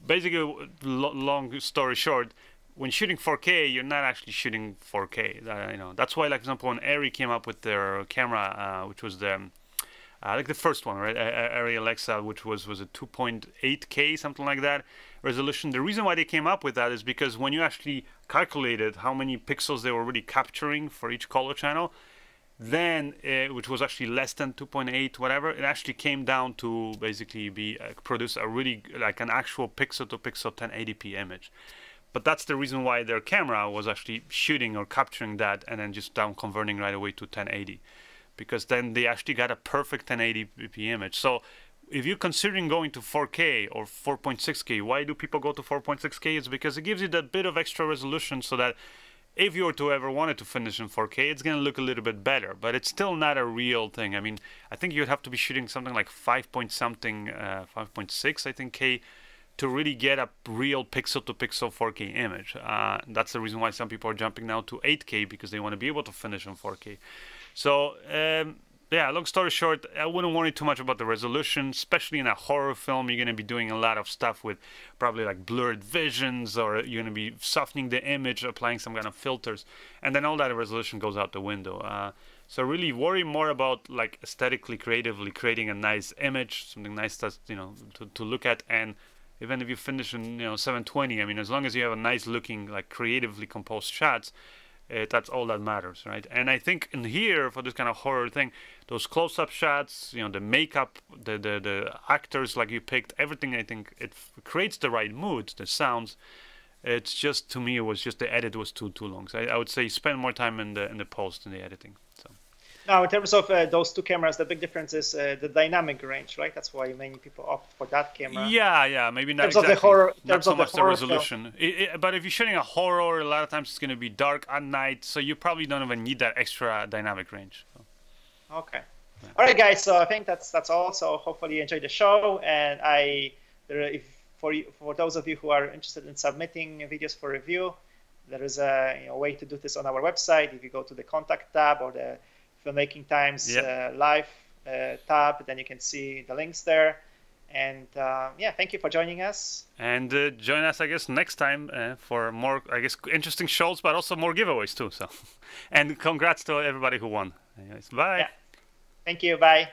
basically, long story short, when shooting 4K, you're not actually shooting 4K. You know, that's why, like, for example, when Auray came up with their camera, which was the like the first one, right? Auray Alexa, which was a 2.8K, something like that, resolution. The reason why they came up with that is because when you actually calculated how many pixels they were really capturing for each color channel, then which was actually less than 2.8 whatever, it actually came down to basically produce a really, like, an actual pixel to pixel 1080p image. But that's the reason why their camera was actually shooting or capturing that and then just down converting right away to 1080, because then they actually got a perfect 1080p image. So if you're considering going to 4K or 4.6K, why do people go to 4.6K? It's because it gives you that bit of extra resolution, so that if you were to ever wanted to finish in 4K, it's going to look a little bit better, but it's still not a real thing. I mean, I think you'd have to be shooting something like 5.6, I think, K, to really get a real pixel-to-pixel 4K image. That's the reason why some people are jumping now to 8K, because they want to be able to finish in 4K. So, yeah, long story short, I wouldn't worry too much about the resolution, especially in a horror film. You're going to be doing a lot of stuff with probably like blurred visions, or you're going to be softening the image, applying some kind of filters, and then all that resolution goes out the window. So really worry more about, like, aesthetically, creatively creating a nice image, something nice that's, you know, to look at. And even if you finish in, you know, 720, I mean, as long as you have a nice looking, like, creatively composed shots, that's all that matters, right? And I think in here, for this kind of horror thing, those close-up shots, you know, the makeup, the actors, like, you picked, everything, I think it creates the right mood, the sounds. It's just, to me, it was just the edit was too long. So I would say spend more time in the post and the editing. So. Now, in terms of those two cameras, the big difference is the dynamic range, right? That's why many people opt for that camera. Yeah, maybe not exactly. Not so much the resolution. But if you're shooting a horror, a lot of times it's going to be dark at night, so you probably don't even need that extra dynamic range. So. Okay. Yeah. All right, guys. So I think that's all. So hopefully you enjoyed the show. And for those of you who are interested in submitting videos for review, there is a way to do this on our website. If you go to the contact tab or the Filmmaking Times live tab, then you can see the links there. And yeah, thank you for joining us. And join us, I guess, next time for more, I guess, interesting shows, but also more giveaways too. So, and congrats to everybody who won. Anyways, bye. Yeah. Thank you. Bye.